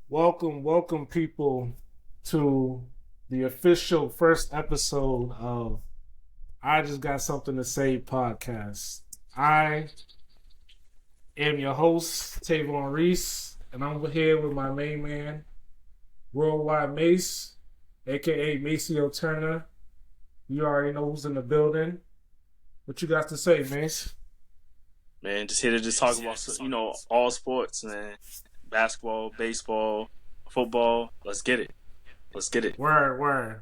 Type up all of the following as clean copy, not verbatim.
Welcome, people, to the official first episode of I Just Got Something to Say podcast. I am your host, Tavon Reese, and I'm here with my main man, Worldwide Mace, aka Maceo Turner. You already know who's in the building. What you got to say, Mace? Man, just here to just talk about, all sports, man. Basketball, baseball, football. Let's get it. Let's get it. Word.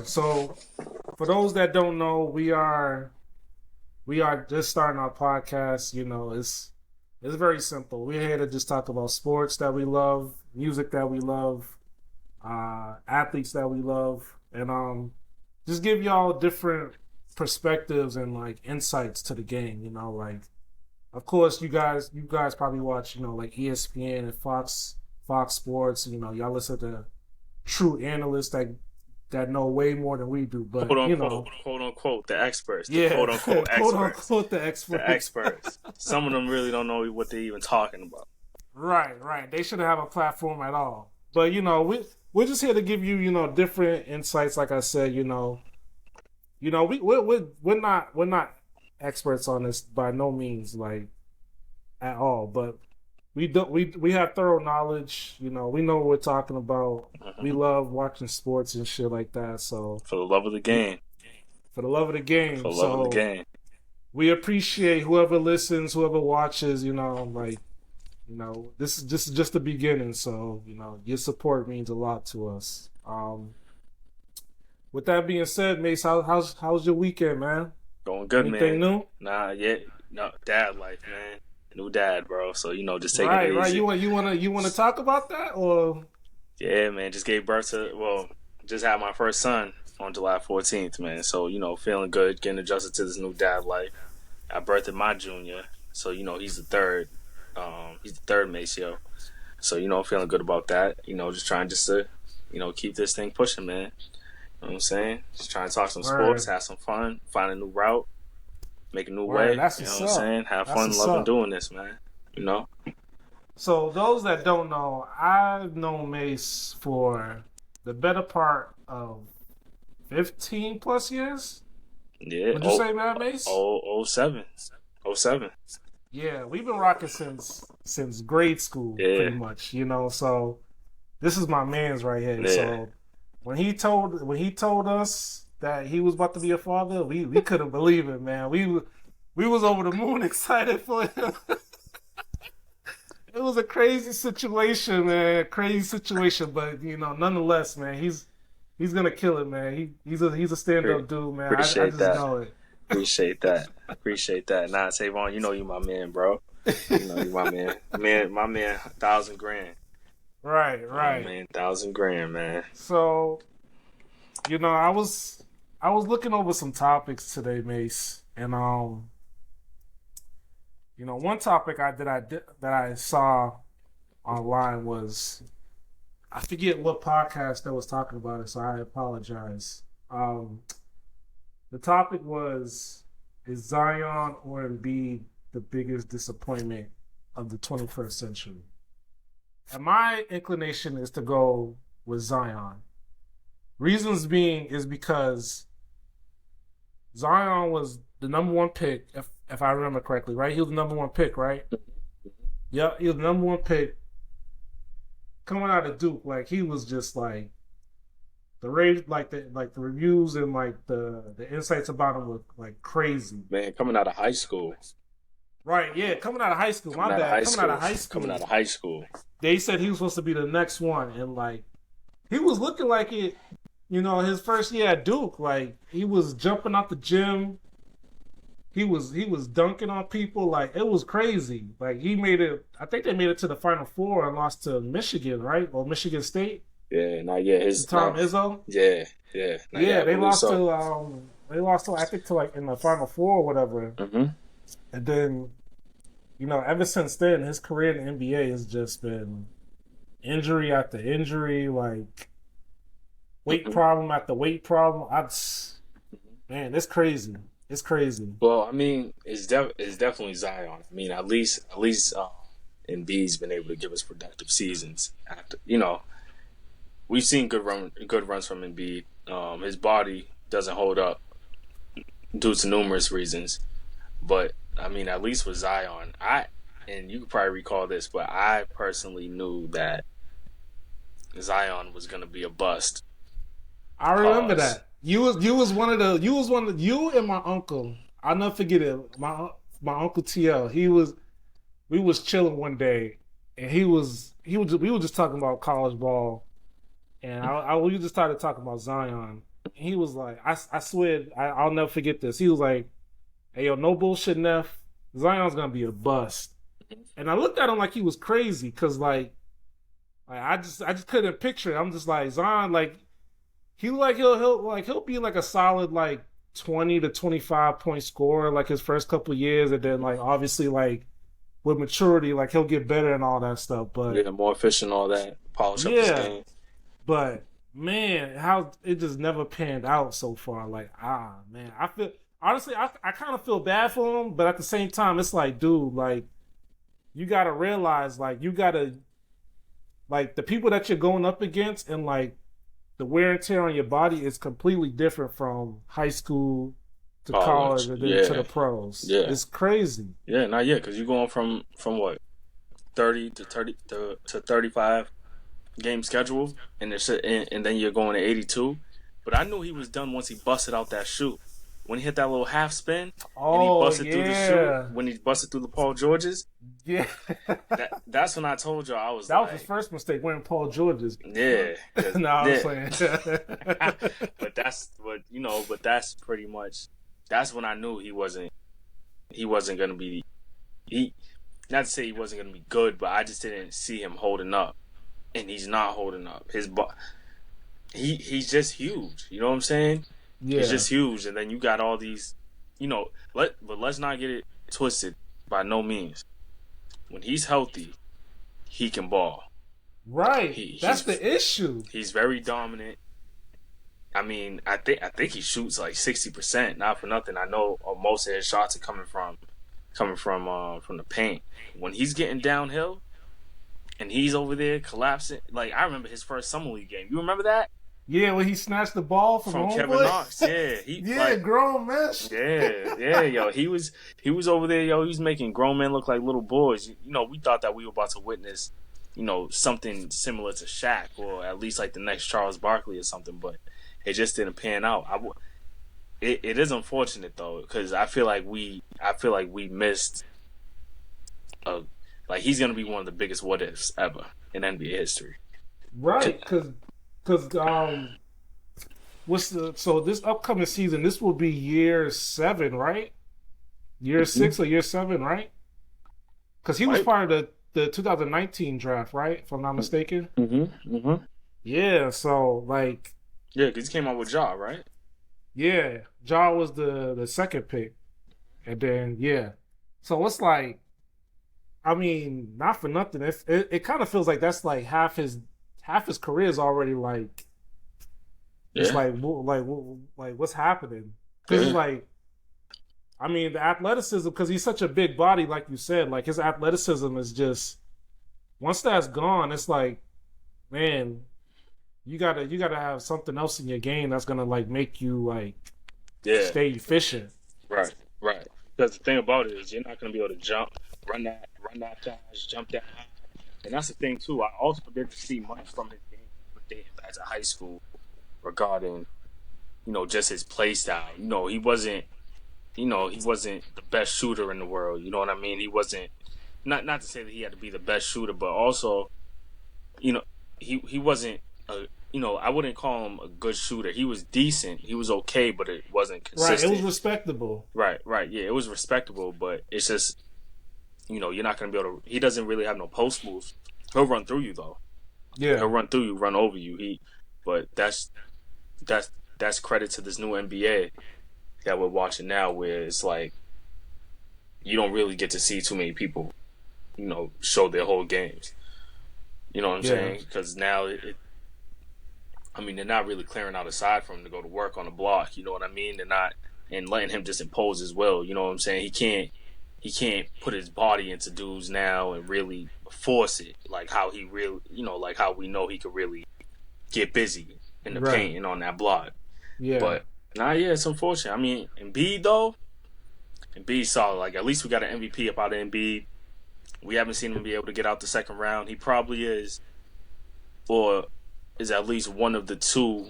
So, for those that don't know, we are just starting our podcast. It's very simple. We're here to just talk about sports that we love, music that we love, athletes that we love, and just give y'all different perspectives and like insights to the game. Of course, you guys probably watch like ESPN and Fox Sports. Y'all listen to true analysts that know way more than we do. But quote unquote, the experts. Yeah, quote unquote experts. quote unquote the experts. The experts. Some of them really don't know what they're even talking about. Right. They shouldn't have a platform at all. But we're just here to give you different insights. Like I said, we're not experts on this by no means, like at all. But we have thorough knowledge. We know what we're talking about. Mm-hmm. We love watching sports and shit like that. So for the love of the game. We appreciate whoever listens, whoever watches. This is just the beginning. So your support means a lot to us. With that being said, Mace, how's your weekend, man? Going good, Anything man. New? Nah, yet. No, dad life, man. New dad, bro. So just take it easy. Right. You want to talk about that, or? Yeah, man. Just gave birth to. Just had my first son on July 14th, man. So feeling good, getting adjusted to this new dad life. I birthed my junior, so he's the third. He's the third Maceo. So feeling good about that. Just trying to keep this thing pushing, man. You know what I'm saying? Just trying to talk some sports, have some fun, find a new route, make a new way. That's you know what I'm saying? Have fun, loving doing this, man. So those that don't know, I've known Mace for the better part of 15 plus years. Yeah. Would you say that, Mace? 07. Yeah, we've been rocking since grade school, pretty much. So this is my man's right here. Yeah. So when he told us that he was about to be a father, we couldn't believe it, man. We was over the moon excited for him. It was a crazy situation, man. But nonetheless, man, he's gonna kill it, man. He's a stand-up dude, man. I just know it. Appreciate that. Nah, Tavon, you my man, bro. You my man. My man, $1,000 Right. Oh, man, $1,000, man. So, I was looking over some topics today, Mace, and one topic that I saw online was, I forget what podcast that was talking about it, so I apologize. The topic was, is Zion or Embiid the biggest disappointment of the 21st century? And my inclination is to go with Zion. Reasons being is because Zion was the number one pick, if I remember correctly, right? He was the number one pick, right? Yeah, he was the number one pick. Coming out of Duke, like he was just like the reviews and like the insights about him were like crazy. Man, coming out of high school. Right, yeah, coming out of high school. Coming out of high school. They said he was supposed to be the next one, and like he was looking like it. His first year at Duke, like he was jumping out the gym. He was dunking on people, like it was crazy. Like he made it. I think they made it to the Final Four and lost to Michigan, right? Or Michigan State. Yeah, not yet. Tom Izzo. Yeah. They lost to I think to like in the Final Four or whatever. Mm-hmm. And then, ever since then, his career in the NBA has just been injury after injury, like weight problem after weight problem. Man, it's crazy. It's crazy. Well, I mean, it's definitely Zion. I mean, at least Embiid's been able to give us productive seasons. After we've seen good runs from Embiid. His body doesn't hold up due to numerous reasons, but I mean, at least with Zion, and you could probably recall this, but I personally knew that Zion was going to be a bust. I remember Pause. that. You was one of the you and my uncle. I'll never forget it. My uncle TL. We was chilling one day, and we were just talking about college ball, and we just started talking about Zion. He was like, I swear, I'll never forget this. He was like, "Hey yo, no bullshit, Neff. Zion's gonna be a bust." And I looked at him like he was crazy, cause I just couldn't picture it. I'm just like Zion, like he'll be like a solid like 20 to 25 point scorer like his first couple years, and then like obviously like with maturity, like he'll get better and all that stuff. But Yeah, more efficient, all that, polish up his yeah, game. but man, how it just never panned out so far. Like man, I feel honestly, I kind of feel bad for him, but at the same time, it's like, dude, like you gotta realize, like you gotta like the people that you're going up against, and like the wear and tear on your body is completely different from high school to college College, and then to yeah, the pros. yeah, It's crazy. yeah. Not yet, because you're going from what 30 to 35 game schedule, and then you're going to 82. But I knew he was done once he busted out that shoe. When he hit that little half spin and he Oh busted through the shoe, yeah, when he busted through the Paul Georges, yeah. that's when I told you I was That was his like, first mistake wearing Paul George's. yeah, No, I'm yeah. playing. But but that's pretty much that's when I knew he wasn't gonna be he not to say he wasn't gonna be good, but I just didn't see him holding up, and he's not holding up. He's just huge. You know what I'm saying? He's Yeah, just huge, and then you got all these, but let's not get it twisted. By no means, when he's healthy, he can ball. right. He That's he's the issue. he's very dominant. I mean, I think he shoots like 60%. Not for nothing. I know most of his shots are coming from the paint. When he's getting downhill and he's over there collapsing, like I remember his first summer league game. You remember that Yeah, when he snatched the ball from from Kevin homeboy. Knox? Yeah, he Yeah, like grown man. yeah, yo. He was over there, yo. He was making grown men look like little boys. We thought that we were about to witness, something similar to Shaq, or at least like the next Charles Barkley or something. But it just didn't pan out. It is unfortunate though, because I feel like we missed a like he's gonna be one of the biggest what ifs ever in NBA history. Right, because so this upcoming season, this will be year 7, right? Year Mm-hmm. 6 or year 7, right? Because he was Right. part of the 2019 draft, right? If I'm not mistaken. Mm-hmm. Mm-hmm. Yeah, so like, Yeah, because he came out with Ja, right? yeah, Ja was the second pick, and then yeah, so it's like, I mean, not for nothing, it kind of feels like that's like half his career is already like, it's Yeah. like what's happening? Because it's Yeah. like, I mean, the athleticism, because he's such a big body, like you said, like his athleticism is just, once that's gone, it's like, man, you gotta have something else in your game that's gonna like make you like Yeah. stay efficient. Right. Right. Because the thing about it is you're not going to be able to run that fast, jump that high. And that's the thing too. I also didn't see much from his game dating back to high school regarding, just his play style. He wasn't the best shooter in the world. You know what I mean? He wasn't not to say that he had to be the best shooter, but also, you know, he wasn't a I wouldn't call him a good shooter. He was decent. He was okay, but it wasn't Right, it was consistent. respectable. Right, right. Yeah, it was respectable, but it's just, you're not going to be able to. He doesn't really have no post moves. He'll run through you, though. Yeah, He'll run through you, run over you. But that's credit to this new NBA that we're watching now, where it's like you don't really get to see too many people, show their whole games. You know what I'm yeah, saying? Because now I mean, they're not really clearing out a side for him to go to work on the block. You know what I mean? They're not, and letting him just impose as well. You know what I'm saying? he can't put his body into dudes now and really force it like how he really, like how we know he could really get busy in the Right. paint and on that block. Yeah. But yeah, it's unfortunate. I mean, Embiid though, Embiid solid. Like at least we got an MVP up out of Embiid. We haven't seen him be able to get out the second round. He probably is, or is at least one of the two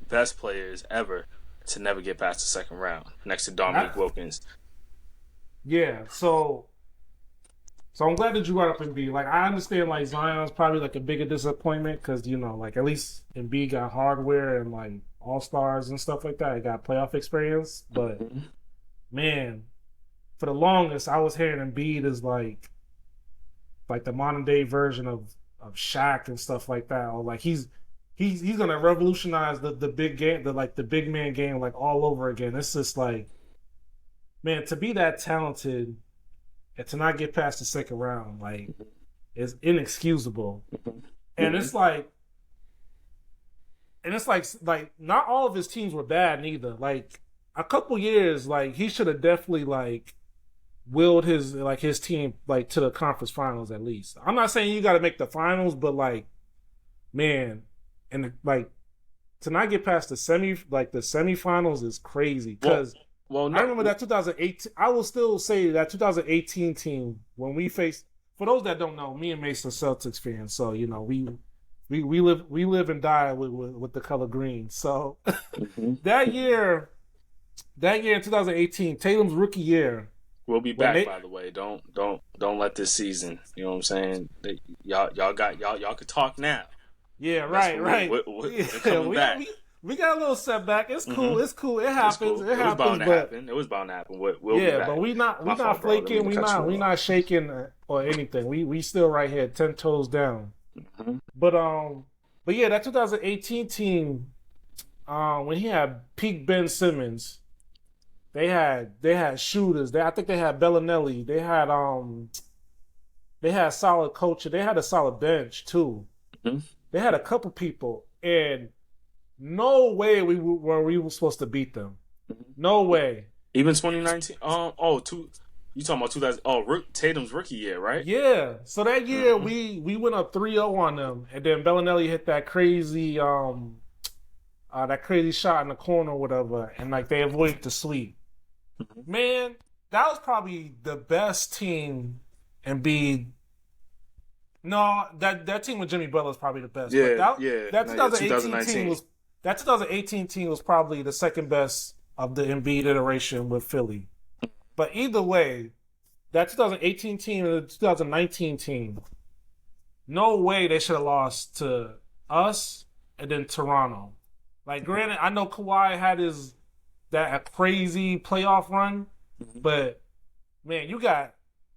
best players ever to never get past the second round, next to Dominique Wilkins. Yeah. So I'm glad that you brought up Embiid. Like I understand, like Zion's probably like a bigger disappointment because like at least Embiid got hardware and like all stars and stuff like that. He got playoff experience, but man, for the longest I was hearing Embiid is like the modern day version of Shaq and stuff like that. Or like he's gonna revolutionize the big game, the big man game like all over again. It's just like, man, to be that talented and to not get past the second round, like, is inexcusable. And it's like, not all of his teams were bad neither. Like a couple years, like he should have definitely like willed his team like to the conference finals at least. I'm not saying you got to make the finals, but like, man, and like to not get past the semifinals is crazy because. Well, no, I remember that 2018. I will still say that 2018 team when we faced. For those that don't know, me and Mason Celtics fans, so we live and die with the color green. So that year in 2018, Tatum's rookie year. We'll be back, by the way. Don't let this season. You know what I'm saying? Y'all could talk now. Yeah, right. We're coming back. We got a little setback. It's cool. It's cool. It happens. It happens. It was bound to happen. We'll but we not flaking. We not shaking or anything. We still right here, 10 toes down. But yeah, that 2018 team, when he had peak Ben Simmons, they had shooters. I think they had Bellinelli. They had solid coaching. They had a solid bench too. They had a couple people and. No way we were supposed to beat them. No way. Even 2019. You talking about 2000? Tatum's rookie year, right? Yeah. So that year we went up 3-0 on them, and then Bellinelli hit that crazy shot in the corner or whatever, and like they avoided the sweep. Man, that was probably the best team. Embiid. No, that team with Jimmy Butler is probably the best. Yeah, That 2018 team was. That 2018 team was probably the second best of the Embiid iteration with Philly. But either way, that 2018 team and the 2019 team, no way they should have lost to us and then Toronto. Like, granted, I know Kawhi had a crazy playoff run, but man, you got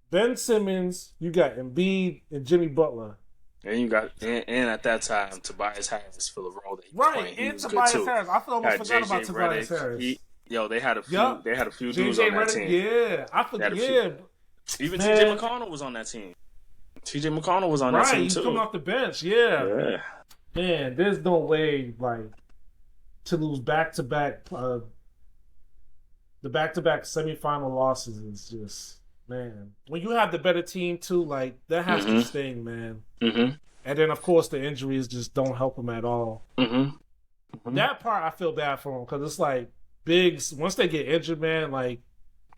Ben Simmons, you got Embiid and Jimmy Butler. And you got and at that time Tobias Harris for the role that he was playing. He was Tobias good too. Harris. I almost forgot about Tobias Harris. They had a few dudes on that team. Yeah, I forgot. Yeah, even TJ McConnell was on that team. TJ McConnell was on that team too. He's coming off the bench. Yeah. Man, there's no way like to lose back-to-back. The back-to-back semifinal losses is just. Man, when you have the better team too, like that has to sting, man. And then of course the injuries just don't help them at all. That part I feel bad for them because it's like bigs once they get injured, man, like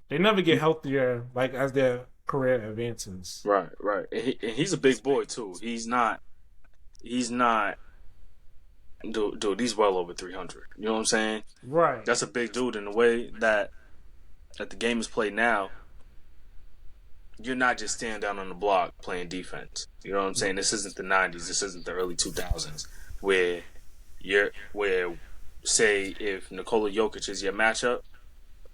they never get healthier, like as their career advances. Right. And he's a big boy too. He's not. Dude, he's well over 300. You know what I'm saying? Right. That's a big dude in the way that the game is played now. You're not just standing down on the block playing defense. You know what I'm saying? This isn't the 90s. This isn't the early 2000s where say if Nikola Jokic is your matchup,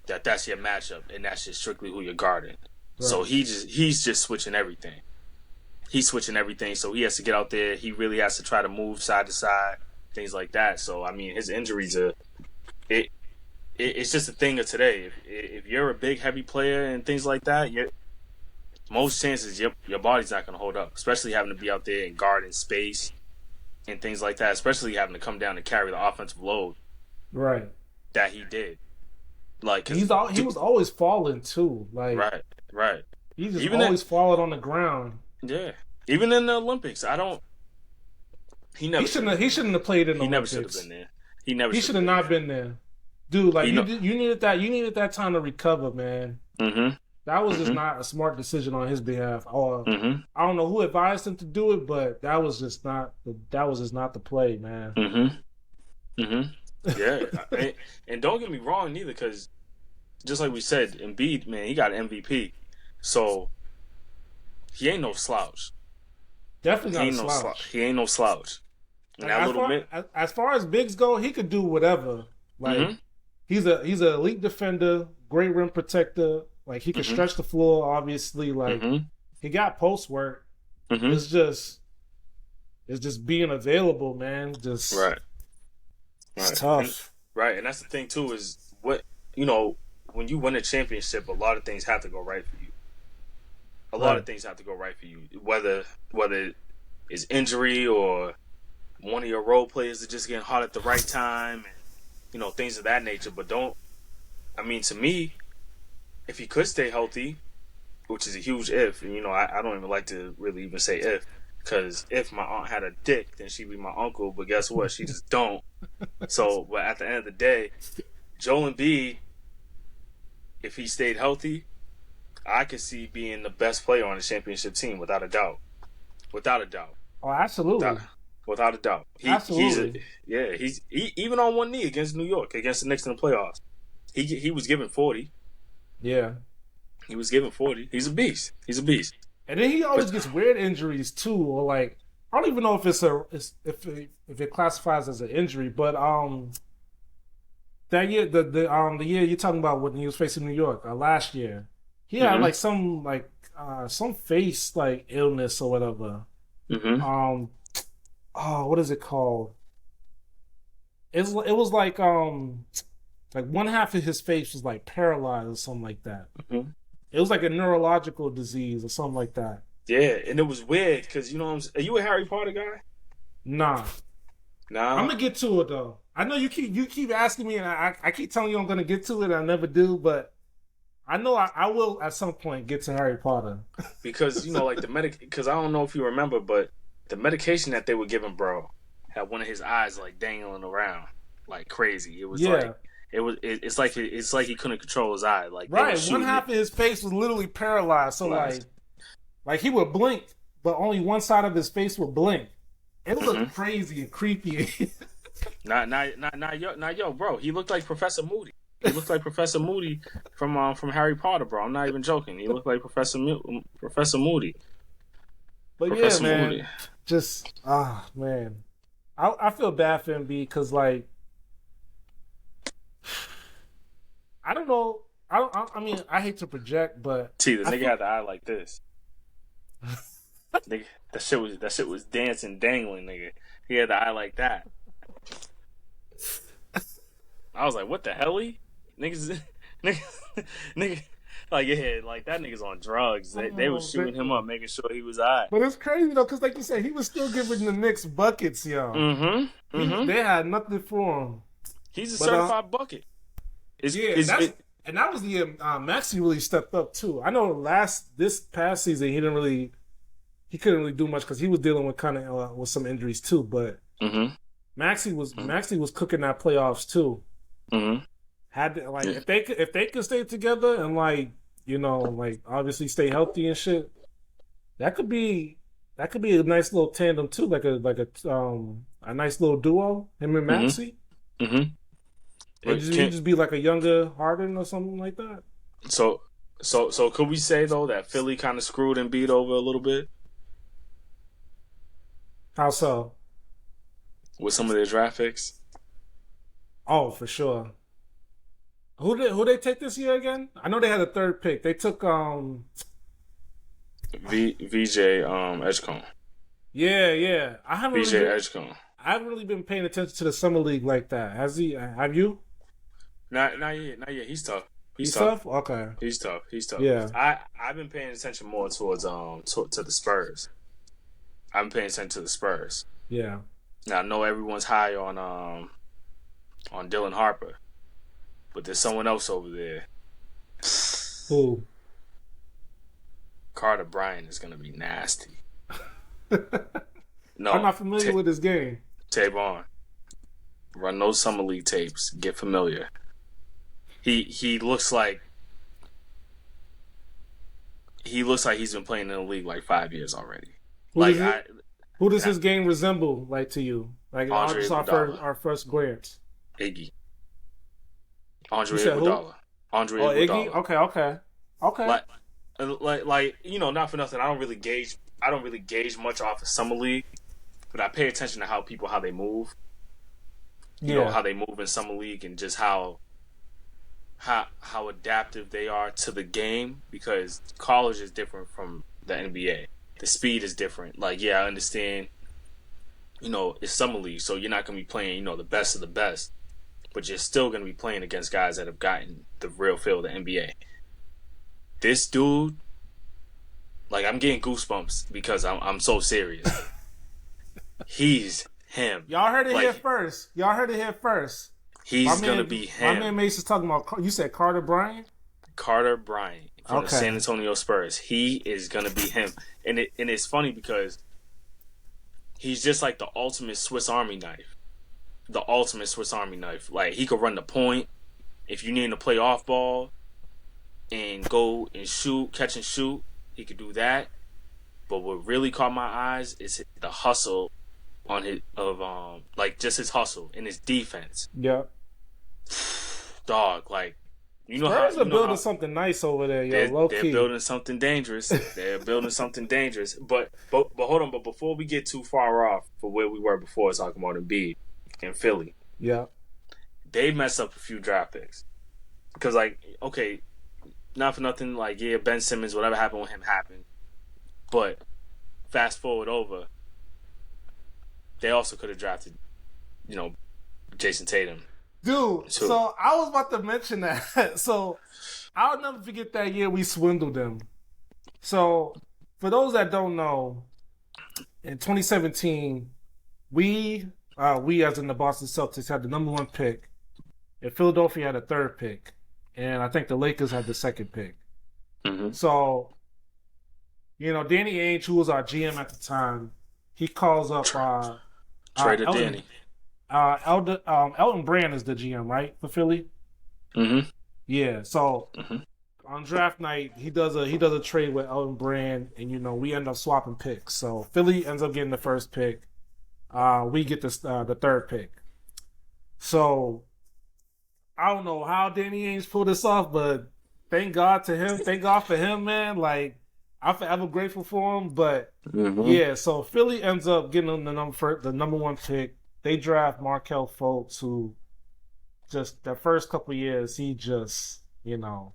that's your matchup and that's just strictly who you're guarding. Right. So he's just switching everything. He's switching everything. So he has to get out there. He really has to try to move side to side, things like that. So I mean, his injuries it's just a thing of today. If you're a big heavy player and things like that, most chances your body's not going to hold up, especially having to be out there and guard in space and things like that, especially having to come down and carry the offensive load right? That he did. Like, cause He was always falling too. Like right, right. he just Even in always falling on the ground. yeah, even in the Olympics, I don't. He never should have been He there. shouldn't have played in the He never should have been Olympics. there. He never He should should have have been not there. been there. Dude, like He know. you needed that time to recover, man. Mm-hmm. That was just Mm-hmm. not a smart decision on his behalf. Or Mm-hmm. I don't know who advised him to do it, but that was just not the play, man. Mm-hmm. Mm-hmm. Yeah, and don't get me wrong neither, because just like we said, Embiid, man, he got MVP, so he ain't no slouch. Definitely He not a ain't no slouch. slouch. He ain't no slouch. And Like that little bit. as far as bigs go, he could do whatever. Like Mm-hmm. he's an elite defender, great rim protector. Like he could Mm-hmm. stretch the floor. Obviously, like Mm-hmm. he got post work. Mm-hmm. It's just being available, man. Just Right. it's Right. tough. Right. And that's the thing too, is what you know, when you win a championship, a lot of things have to go right for you. A lot Right. of things have to go right for you. Whether it's injury or one of your role players is just getting hot at the right time, and things of that nature. But to me, if he could stay healthy, which is a huge if, and I don't even like to really even say if, because if my aunt had a dick, then she'd be my uncle. But guess what? She just don't. So, but at the end of the day, Joel Embiid, if he stayed healthy, I could see being the best player on the championship team without a doubt. Without a doubt. Oh, absolutely. Without a doubt. Absolutely. He's even on one knee against New York, against the Knicks in the playoffs. He was given 40. Yeah. He was given 40. He's a beast. He's a beast. And then he always gets weird injuries too, or like I don't even know if if it classifies as an injury, but that year the year you're talking about when he was facing New York last year, he had like some face like illness or whatever. Mm-hmm. What is it called? It was like one half of his face was like paralyzed or something like that. Mm-hmm. It was like a neurological disease or something like that. Yeah, and it was weird because are you a Harry Potter guy? Nah. Nah. I'm gonna get to it though. I know you keep asking me, and I keep telling you I'm gonna get to it. And I never do, but I know I will at some point get to Harry Potter. Because like because I don't know if you remember, but the medication that they were giving bro had one of his eyes like dangling around like crazy. It was it's like he couldn't control his eye. Like right, one half of his face was literally paralyzed. So like he would blink, but only one side of his face would blink. It looked crazy and creepy. Yo, bro. He looked like Professor Moody. He looked like Professor Moody from Harry Potter, bro. I'm not even joking. He looked like Professor Moody. But Professor yeah, man, Moody. just man, I feel bad for him because like I don't know. I mean, I hate to project, but the nigga had the eye like this. Nigga, that shit was dancing, dangling, nigga. He had the eye like that. I was like, what the hell? Nigga, like yeah, like that nigga's on drugs. They was shooting him up, making sure he was alright. But it's crazy though, because like you said, he was still giving the Knicks buckets, yo. Mm-hmm. They had nothing for him. He's a certified bucket. And that was the year Maxey really stepped up too. I know this past season he couldn't really do much because he was dealing with with some injuries too. But Maxey was cooking that playoffs too. Mm-hmm. Had to, like if they could stay together and like obviously stay healthy and shit, that could be a nice little tandem too, like a nice little duo, him and Maxey. Mm-hmm. He'd just be like a younger Harden or something like that. So could we say though that Philly kind of screwed Embiid over a little bit? How so? With some of their draft picks? Oh, for sure. Who they take this year again? I know they had a third pick. They took VJ Edgecombe. Yeah. I haven't Edgecombe. I haven't really been paying attention to the summer league like that. Have you? Not yet. He's tough. He's tough? Okay. He's tough. Yeah. I've been paying attention more towards to the Spurs. I've been paying attention to the Spurs. Yeah. Now I know everyone's high on Dylan Harper, but there's someone else over there. Who? Carter Bryant is gonna be nasty. I'm No, not familiar with this game. Tavon, run those summer league tapes. Get familiar. He looks like he's been playing in the league like 5 years already. Who does his game resemble like to you? Like Andre just Iguodala. our first glance. Iggy. Andre You said who? Iguodala. Andre Oh, Iguodala. Iggy. Okay. Like not for nothing. I don't really gauge much off of summer league, but I pay attention to how they move. You know how they move in summer league and just how adaptive they are to the game, because college is different from the NBA. The speed is different. Like, yeah, I understand. It's summer league, so you're not going to be playing, the best of the best, but you're still going to be playing against guys that have gotten the real feel of the NBA. This dude, like, I'm getting goosebumps because I'm so serious. He's him. Y'all heard it here first. He's going to be him. My man Mace is talking about, you said Carter Bryant? Carter Bryant from the San Antonio Spurs. He is going to be him. And it's funny because he's just like the ultimate Swiss Army knife. Like, he could run the point. If you need him to play off ball and go and shoot, catch and shoot, he could do that. But what really caught my eyes is the hustle just his hustle and his defense. Yeah. Dog, like, Spurs are building something nice over there, yo. Low key. They're building something dangerous. But hold on. But before we get too far off for where we were before, talking about Embiid in Philly, yeah, they messed up a few draft picks because, like, okay, not for nothing, like, yeah, Ben Simmons, whatever happened with him happened. But fast forward over, they also could have drafted, Jason Tatum. Dude, so I was about to mention that. So I'll never forget that year we swindled them. So for those that don't know, in 2017, we as in the Boston Celtics had the number 1 pick, and Philadelphia had a 3rd pick, and I think the Lakers had the 2nd pick. Mm-hmm. So, Danny Ainge, who was our GM at the time, he calls up Trader Danny. Elton Brand is the GM, right, for Philly? Mm-hmm. Yeah. So on draft night, he does a trade with Elton Brand, and we end up swapping picks. So Philly ends up getting the 1st pick. We get the 3rd pick. So I don't know how Danny Ainge pulled this off, but thank God to him. Thank God for him, man. Like, I'm forever grateful for him. But yeah, so Philly ends up getting the number 1 pick. They draft Markelle Fultz, who just the first couple of years, he just, they were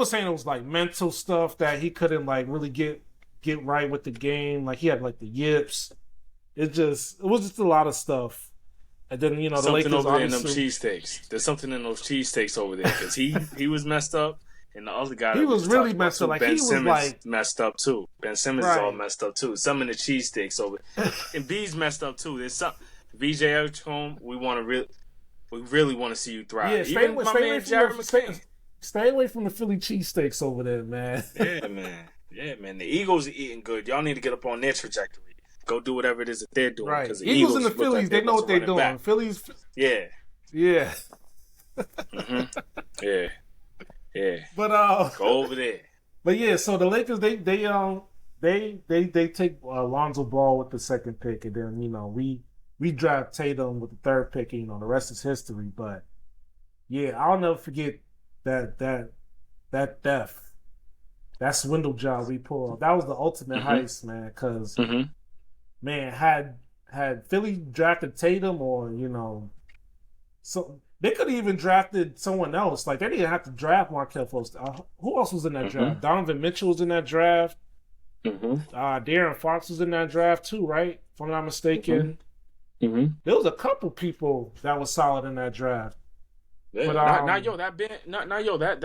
saying it was like mental stuff that he couldn't like really get right with the game. Like, he had like the yips. It was just a lot of stuff. And then, the something Lakers over there in them obviously, cheesesteaks. There's something in those cheesesteaks over there because he was messed up, and the other guy he was really messed up. Like, Ben he was Simmons like messed up too. Ben Simmons is all messed up too. Some in the cheesesteaks over, and B's messed up too. There's some VJ Edgecombe. We really want to see you thrive. Yeah, stay away from the Philly cheesesteaks over there, man. Yeah, man. The Eagles are eating good. Y'all need to get up on their trajectory. Go do whatever it is that they're doing. Right. The Eagles and the Phillies, like they know what they're doing. Back. Phillies. Yeah. Yeah. Yeah. But go over there. But yeah, so the Lakers they take Lonzo Ball with the 2nd pick, and then we draft Tatum with the 3rd pick, and the rest is history. But yeah, I'll never forget that theft, that swindle job we pulled. That was the ultimate heist, man. Because man, had Philly drafted Tatum, or so they could have even drafted someone else. Like, they didn't have to draft Markelle Fultz. Who else was in that draft? Donovan Mitchell was in that draft. De'Aaron Fox was in that draft too, right? If I'm not mistaken. There was a couple people that was solid in that draft. Yeah, but that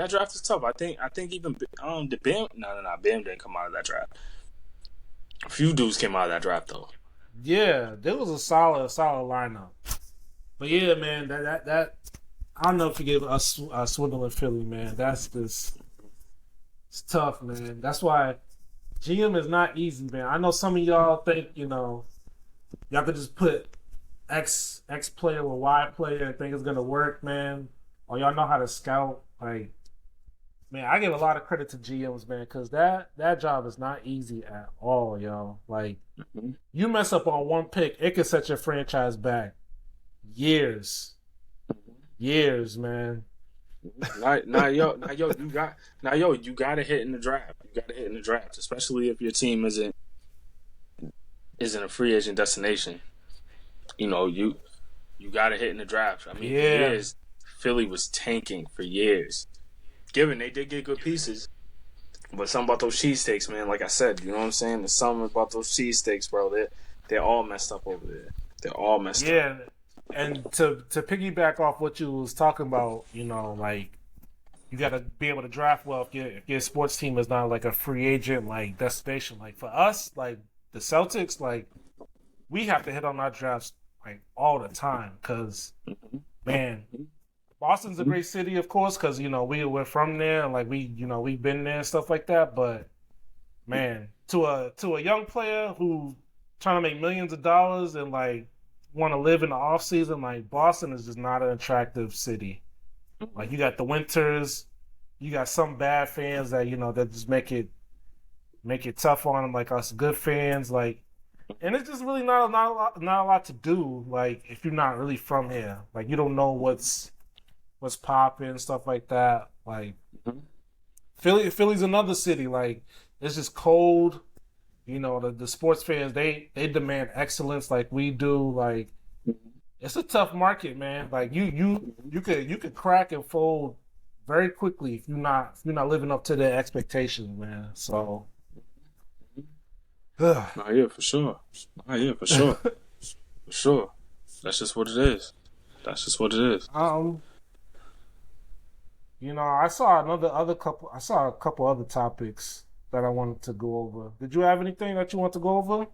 draft is tough. I think even the Bam Bam didn't come out of that draft. A few dudes came out of that draft though. Yeah, there was a solid lineup. But yeah, man, that I'll never forgive us swindling Philly, man. That's just it's tough, man. That's why GM is not easy, man. I know some of y'all think y'all could just put X player with Y player and think it's gonna work, man. Or y'all know how to scout. Like, man, I give a lot of credit to GMs, man, because that job is not easy at all, yo. Like, you mess up on one pick, it could set your franchise back years, man. You gotta hit in the draft. You gotta hit in the draft, especially if your team isn't a free agent destination. You gotta hit in the draft. I mean, for years, Philly was tanking for years. Given they did get good pieces, but something about those cheesesteaks, man. Like I said, you know what I'm saying? There's something about those cheesesteaks, bro. They're all messed up over there. They're all messed up. Yeah, and to piggyback off what you was talking about, like you got to be able to draft well if your sports team is not like a free agent like destination. Like for us, like the Celtics, like we have to hit on our drafts like all the time because man, Boston's a great city, of course, because we're from there and like we've been there and stuff like that. But man, to a young player who trying to make millions of dollars and like want to live in the off season, like Boston is just not an attractive city. Like you got the winters, you got some bad fans that that just make it tough on them, like us good fans, like, and it's just really not a lot to do. Like if you're not really from here, like you don't know what's popping, stuff like that. Like Philly's another city. Like it's just cold. The sports fans they demand excellence like we do. Like it's a tough market, man. Like you could crack and fold very quickly if you're not living up to their expectations, man. So yeah, for sure. For sure. That's just what it is. I saw I saw a couple other topics that I wanted to go over. Did you have anything that you want to go over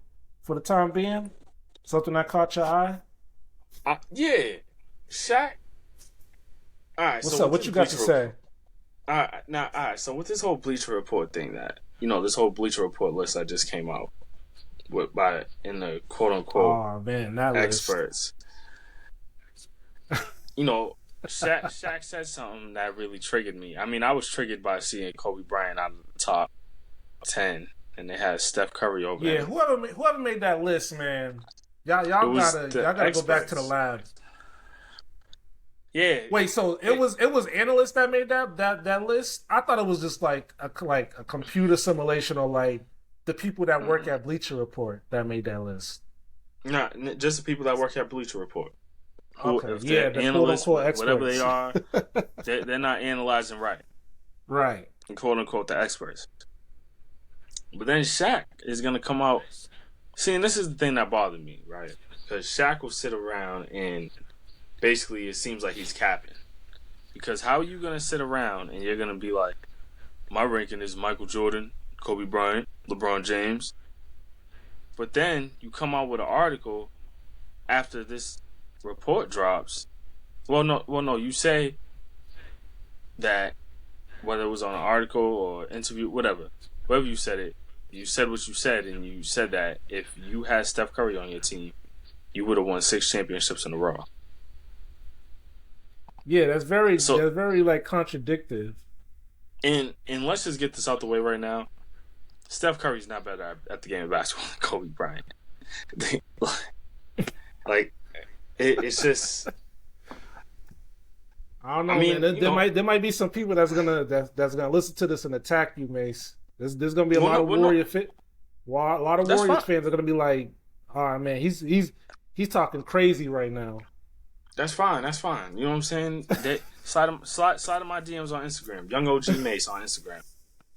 for the time being? Something that caught your eye? Yeah. Shaq. All right. What's up? What you got to say? All right. So with this whole Bleacher Report thing this whole Bleacher Report list that just came out in the quote unquote experts. Shaq said something that really triggered me. I mean, I was triggered by seeing Kobe Bryant out of the top 10, and they had Steph Curry over there. Yeah, whoever made that list, man, y'all gotta go back to the lab. Yeah. Wait, so it was analysts that made that list? I thought it was just like a computer simulation or like the people that work at Bleacher Report that made that list. No, just the people that work at Bleacher Report. Okay, yeah, the analysts, quote-unquote whatever they are, they're not analyzing right. Right. And quote unquote the experts. But then Shaq is gonna come out. See, and this is the thing that bothered me, right? Because Shaq will sit around and basically it seems like he's capping. Because how are you gonna sit around and you're gonna be like, my ranking is Michael Jordan, Kobe Bryant, LeBron James. But then you come out with an article after this report drops. Well, no. You say that whether it was on an article or interview, whatever you said it, you said what you said, and you said that if you had Steph Curry on your team, you would have won 6 championships in a row. Yeah, that's very like contradictive. And let's just get this out the way right now. Steph Curry's not better at the game of basketball than Kobe Bryant. Like, it's just. I don't know, man. There might be some people that's gonna listen to this and attack you, Mace. There's gonna be a lot of Warriors fans are gonna be like, "Oh man, he's talking crazy right now." That's fine. You know what I'm saying? Slide in my DMs on Instagram. Young OG Mace on Instagram.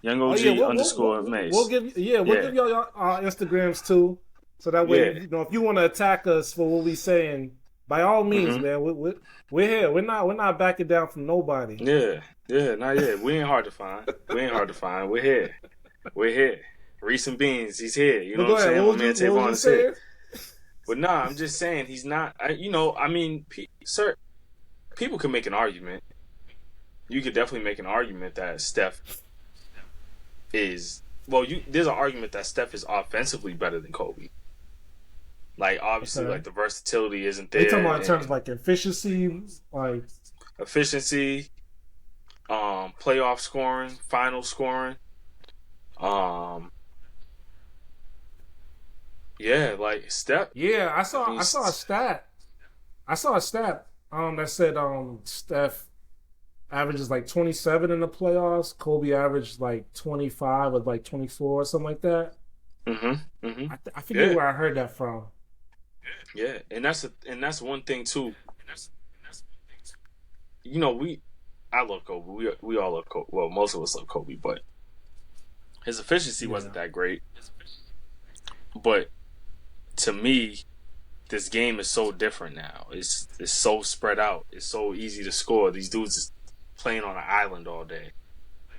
Young OG _ Mace. We'll give y'all our Instagrams too, so that way if you want to attack us for what we saying, by all means, man. We're here. We're not backing down from nobody. Yeah, not yet. We ain't hard to find. We're here. Reese and Beans, he's here. You know what I'm saying? My man Tavon is here. But nah, I'm just saying he's not. Sir, people can make an argument. You could definitely make an argument that Steph is there's an argument that Steph is offensively better than Kobe. Like obviously, Okay. like the versatility isn't Are you talking there, about in terms and of like efficiency? Like, efficiency, playoff scoring, final scoring, um, yeah, like Steph. yeah, I I saw mean, I saw a stat. I saw a stat that said Steph averages like 27 in the playoffs. Kobe averaged like 25 or like 24 or something like that. hmm I forget yeah, where I heard that from. yeah, and that's one thing too. You know, I love Kobe. We all love Kobe. Well, most of us love Kobe, but his efficiency Yeah. wasn't that great. But to me, this game is so different now. It's so spread out. It's so easy to score. These dudes is playing on an island all day.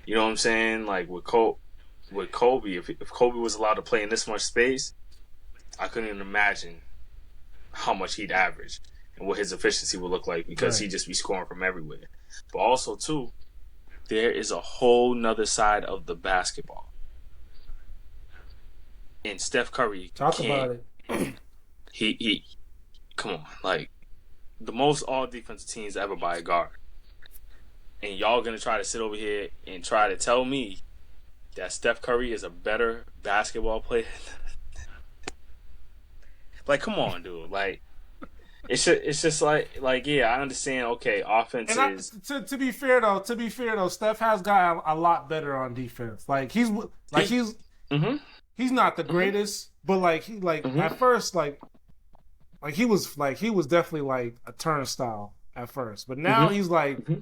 You know what I'm saying? Like with Kobe, if Kobe was allowed to play in this much space, I couldn't even imagine how much he'd average and what his efficiency would look like because Right. he'd just be scoring from everywhere. But also too, there is a whole nother side of the basketball. And Steph Curry Talk can't about it. he come on, like the most all defensive teams ever by a guard. And y'all gonna try to sit over here and try to tell me that Steph Curry is a better basketball player? Like, come on, dude. Like, it's just like yeah, I understand. Okay, offense And is. to be fair though, Steph has got a lot better on defense. Like He, mm-hmm, he's not the mm-hmm, greatest, but like he like mm-hmm, at first he was definitely like a turnstile at first, but now mm-hmm, he's mm-hmm,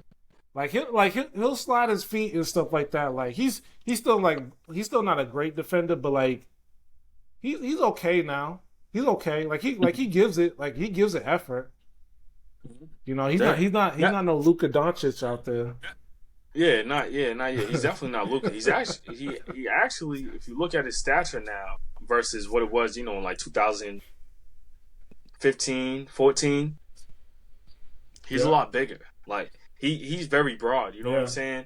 he'll slide his feet and stuff like that. Like he's still like he's still not a great defender, but like he's okay now. He's okay. He gives it effort. mm-hmm. You know, Yeah, he's yeah, not no Luka Doncic out there. not yet. He's definitely not Luka. He actually, if you look at his stature now versus what it was, in like 2015, 14, he's a Yeah, lot bigger. Like he's very broad. You know what I'm yeah, saying?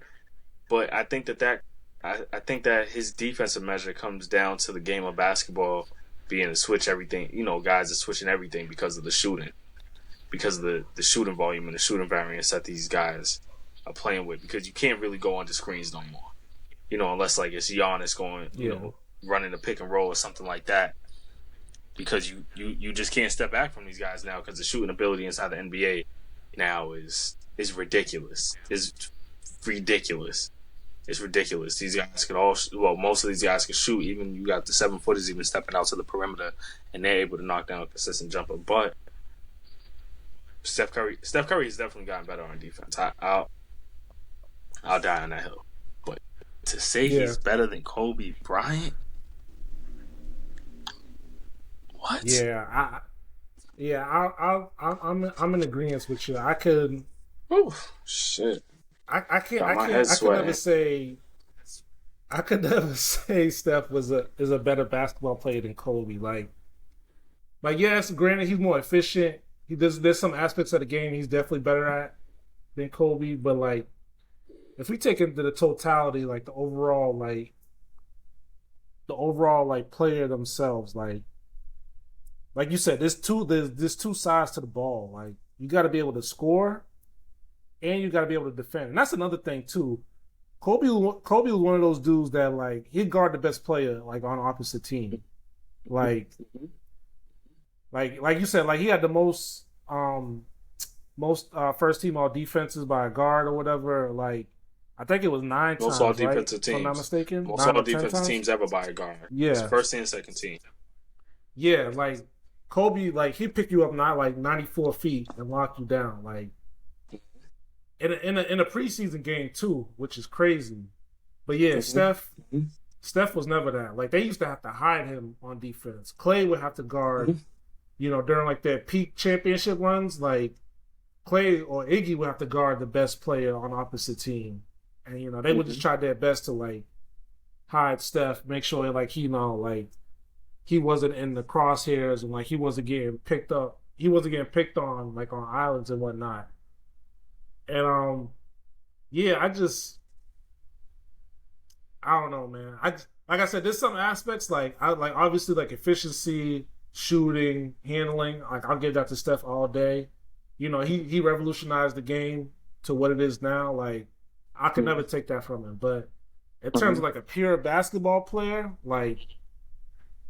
But I think that his defensive measure comes down to the game of basketball being to switch everything. Guys are switching everything because of the shooting, because of the shooting volume and the shooting variance that these guys are playing with. Because you can't really go onto screens no more. Unless like it's Giannis going, yeah. running a pick and roll or something like that. Because you just can't step back from these guys now because the shooting ability inside the NBA now is ridiculous. Is ridiculous. It's ridiculous. These guys could most of these guys can shoot. Even you got the 7-footers even stepping out to the perimeter, and they're able to knock down a consistent jumper. But Steph Curry has definitely gotten better on defense. I'll die on that hill. But to say Yeah, he's better than Kobe Bryant, what? yeah. I'm in agreement with you. I could Oh shit! Got my head I could never sweating. say I could never say Steph is a better basketball player than Kobe. Like yes, granted he's more efficient. There's some aspects of the game he's definitely better at than Kobe, but like if we take into the totality, like the overall like player themselves, like you said, there's two sides to the ball. Like you got to be able to score, and you got to be able to defend. And that's another thing too. Kobe was one of those dudes that like he'd guard the best player like on opposite team. Like like you said, like he had the most first team all defenses by a guard or whatever. Like I think it was nine Most all times, right? defensive If I'm not teams. mistaken, Most nine all or ten defensive times. teams ever by a guard. It's the Yeah, first and second team. yeah. Like Kobe, like he pick you up not like 94 feet and lock you down. Like in a preseason game too, which is crazy. But yeah, Mm-hmm. Steph was never that. Like they used to have to hide him on defense. Clay would have to guard, during like their peak championship runs. Like Clay or Iggy would have to guard the best player on opposite team, and they would Mm-hmm. just try their best to like hide Steph, make sure like like he wasn't in the crosshairs and like he wasn't getting picked on like on islands and whatnot. And yeah, I don't know, man. Like I said, there's some aspects like I like obviously like efficiency, shooting, handling. Like I'll give that to Steph all day. You know, he revolutionized the game to what it is now. Like I could never take that from him. But in terms Mm-hmm. of like a pure basketball player, like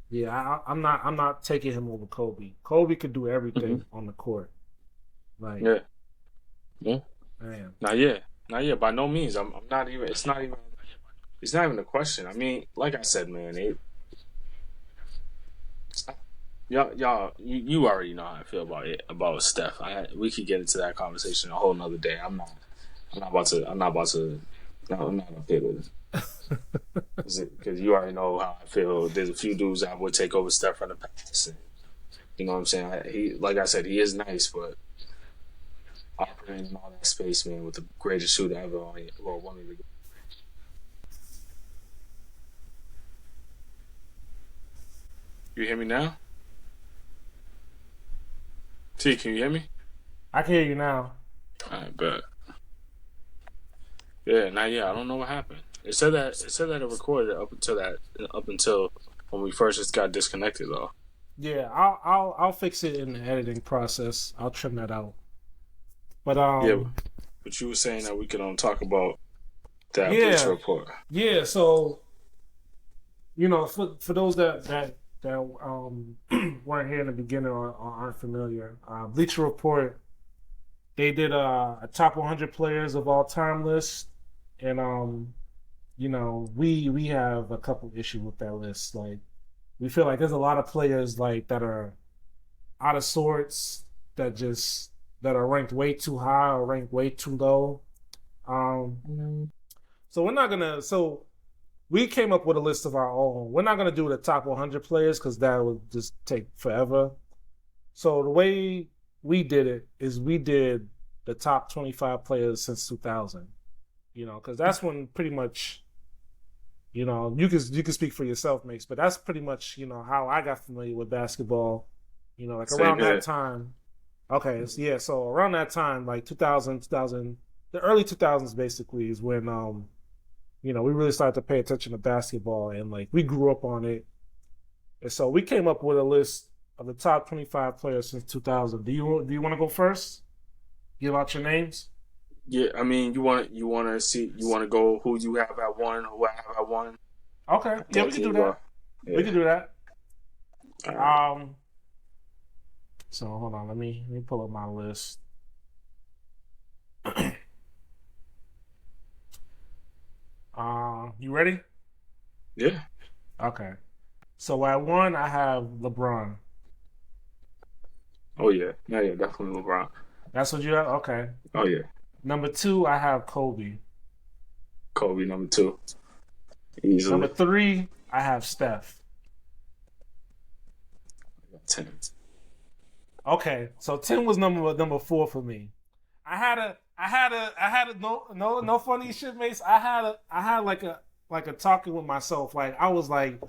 yeah, I'm not taking him over Kobe. Kobe could do Mm-hmm. everything on the court. Like Yeah. Yeah. man, Not yet. Not yet. By no means. I'm not even. It's not even. It's not even a question. I mean, like I said, man. Y'all, you already know how I feel about it about Steph. We could get into that conversation a whole nother day. I'm not. I'm not about to. I'm not about to. No, I'm not up here with because you already know how I feel. There's a few dudes I would take over Steph from the past. And, you know what I'm saying? He, like I said, he is nice, but operating in all that space, man, with the greatest shooter ever on it. Well, one of the. You hear me now? T, can you hear me? I can hear you now. All right, but yeah, now yeah, I don't know what happened. It said that it recorded up until when we first just got disconnected though. Yeah, I'll fix it in the editing process. I'll trim that out. But Yeah, but you were saying that we could talk about that Bleacher yeah, Report. yeah. So you know, for those that weren't here in the beginning or aren't familiar, Bleacher Report they did a top 100 players of all time list, and you know, we have a couple issues with that list. Like we feel like there's a lot of players like that are out of sorts that just that are ranked way too high or ranked way too low. Um, so we're not gonna. So we came up with a list of our own. We're not gonna do the top 100 players because that would just take forever. So the way we did it is we did the top 25 players since 2000. You know, because that's when pretty much you can speak for yourself, Mace, but that's pretty much how I got familiar with basketball. You know, like Same around that here. time. Okay, so yeah, so around that time, like 2000, 2000, the early 2000s basically is when we really started to pay attention to basketball and like we grew up on it. And so we came up with a list of the top 25 players since 2000. Do you want to go first? Give out your names. Yeah, I mean, you want to go who you have at one, who I have at one. Okay, yeah, we That can do can go. that. We Yeah. can do that. All right. Um, so hold on, let me pull up my list. You ready? Yeah. Okay. So at one, I have LeBron. Oh yeah. Yeah. Yeah. Definitely LeBron. That's what you have. Okay. Oh yeah. Number two, I have Kobe. Kobe number two, Number easily. three, I have Steph. 10. Okay, so 10 was number four for me. I had a no funny shit, mates. I had like a talking with myself. Like I was like,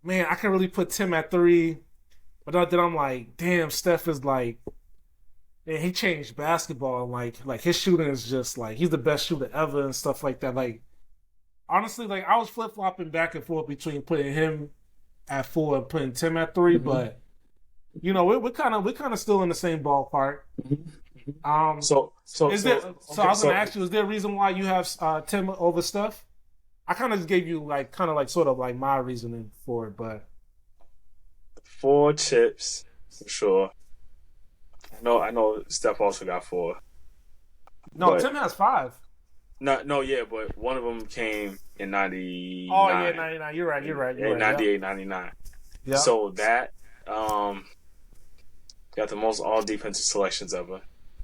man, I can really put Tim at three, but then I'm like, damn, Steph is like, man, he changed basketball. And like his shooting is just like he's the best shooter ever and stuff like that. Like honestly, like I was flip flopping back and forth between putting him at four and putting Tim at three, Mm-hmm. but we're kind of still in the same ballpark. Mm-hmm. Um, is there? So I Okay. was gonna So ask you, is there a reason why you have Tim over Steph? I kind of just gave you like kind of like sort of like my reasoning for it, but four chips for sure. I know. Steph also got four, no, but Tim has five. no, no, yeah, but one of them came in Oh yeah, '99, 99. You're right. You're right. You're in right. Yep. '98, '99. Yep. So that got the most all defensive selections ever.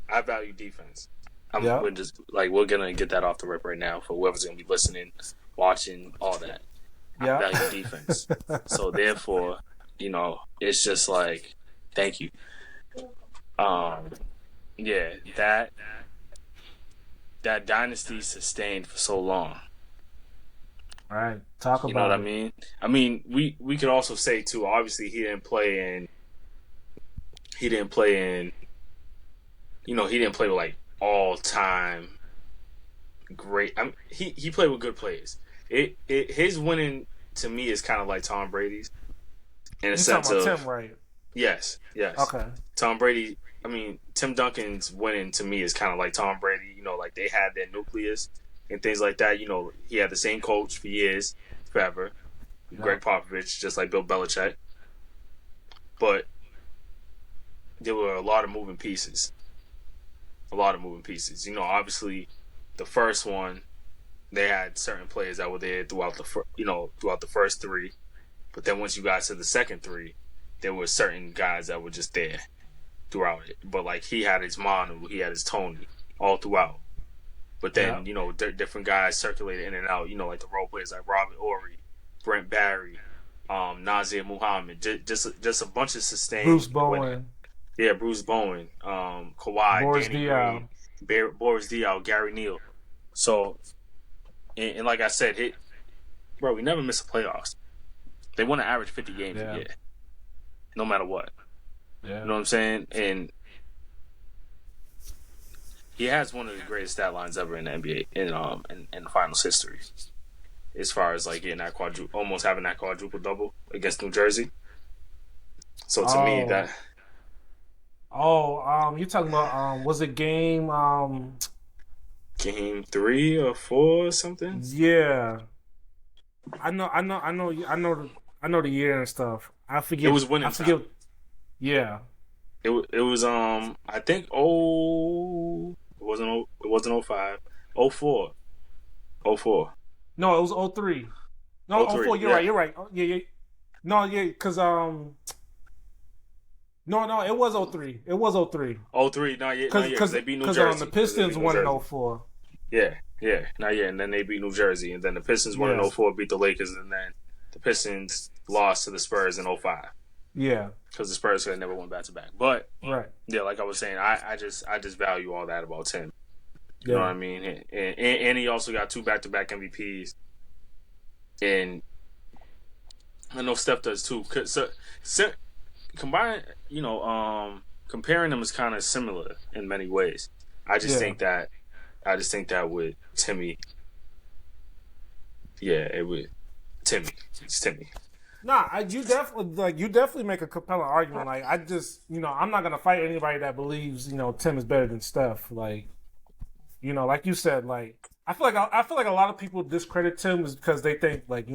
I value defense. We're Yep. just like we're gonna get that off the rip right now for whoever's gonna be listening, watching, all that. I Yep. value defense. So therefore, it's just like, thank you. Um, yeah, that dynasty sustained for so long. All right. Talk You know what I about it. mean? I mean, we could also say too. Obviously, he didn't play in. He didn't play with like all time great. He played with good players. His winning to me is kind of like Tom Brady's in a You talking sense about Tim, of right? yes. Okay. Tom Brady. I mean, Tim Duncan's winning to me is kind of like Tom Brady. You know, like they had their nucleus and things like that. You know, he had the same coach for years, forever, Yeah. Greg Popovich, just like Bill Belichick. But there were a lot of moving pieces. A lot of moving pieces. You know, obviously, the first one they had certain players that were there throughout throughout the first three. But then once you got to the second three, there were certain guys that were just there throughout it. But like he had his Manu, he had his Tony all throughout. But Yeah. then different guys circulated in and out. You know, like the role players like Robert Ory, Brent Barry, Nazir Muhammad, just a bunch of Bruce sustained winning. Bowen, Yeah, Bruce Bowen, Kawhi, Boris Danny Diaw. Green, Boris Diaw, Gary Neal. So, and like I said, bro, we never miss the playoffs. They want to average 50 games a Yeah. year, no matter what. Yeah. You know what I'm saying? And he has one of the greatest stat lines ever in the NBA in the finals history, as far as like getting that almost having that quadruple double against New Jersey. So to me, Oh. that You talking about was it game game 3 or 4 or something. yeah. I know the year and stuff. It was winning I forget. time. Yeah. It was I think it wasn't 05, 04, 04, No, it was 03. No, oh oh three. 04, Yeah, you're right. Oh, yeah, yeah. No, yeah, cuz no, it was 03. It was 03. 03. No, yeah, no, yeah, because they beat New Cuz Jersey. the 'Cause they Pistons beat New won in Jersey. 04. Yeah, yeah, not yet. And then they beat New Jersey, and then the Pistons won in Yes. 04, beat the Lakers, and then the Pistons lost to the Spurs in 05 Yeah. because the Spurs had never won back to back. But Right. yeah, like I was saying, I just value all that about Tim. You Yeah. know what I mean? And he also got 2 back-to-back MVPs, and I know Steph does too. So combine, comparing them is kind of similar in many ways. I just think that with Timmy, yeah, it would Timmy. It's Timmy. Nah, you definitely make a compelling argument. Like I just, I'm not gonna fight anybody that believes, Tim is better than Steph. Like, like you said, like I feel like a lot of people discredit Tim is because they think like,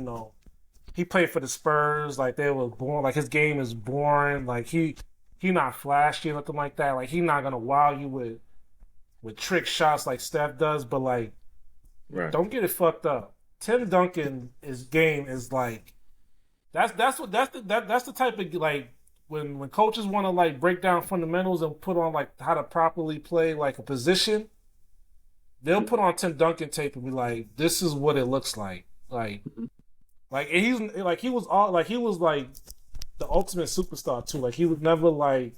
he played for the Spurs, like they were born, like his game is boring, like he not flashy or nothing like that. Like he not gonna wow you with trick shots like Steph does, but like Right. don't get it fucked up. Tim Duncan, his game is like that's the type of like when coaches want to like break down fundamentals and put on like how to properly play like a position, they'll put on Tim Duncan tape and be like, this is what it looks like. Like and he's like he was like the ultimate superstar too. Like he was never like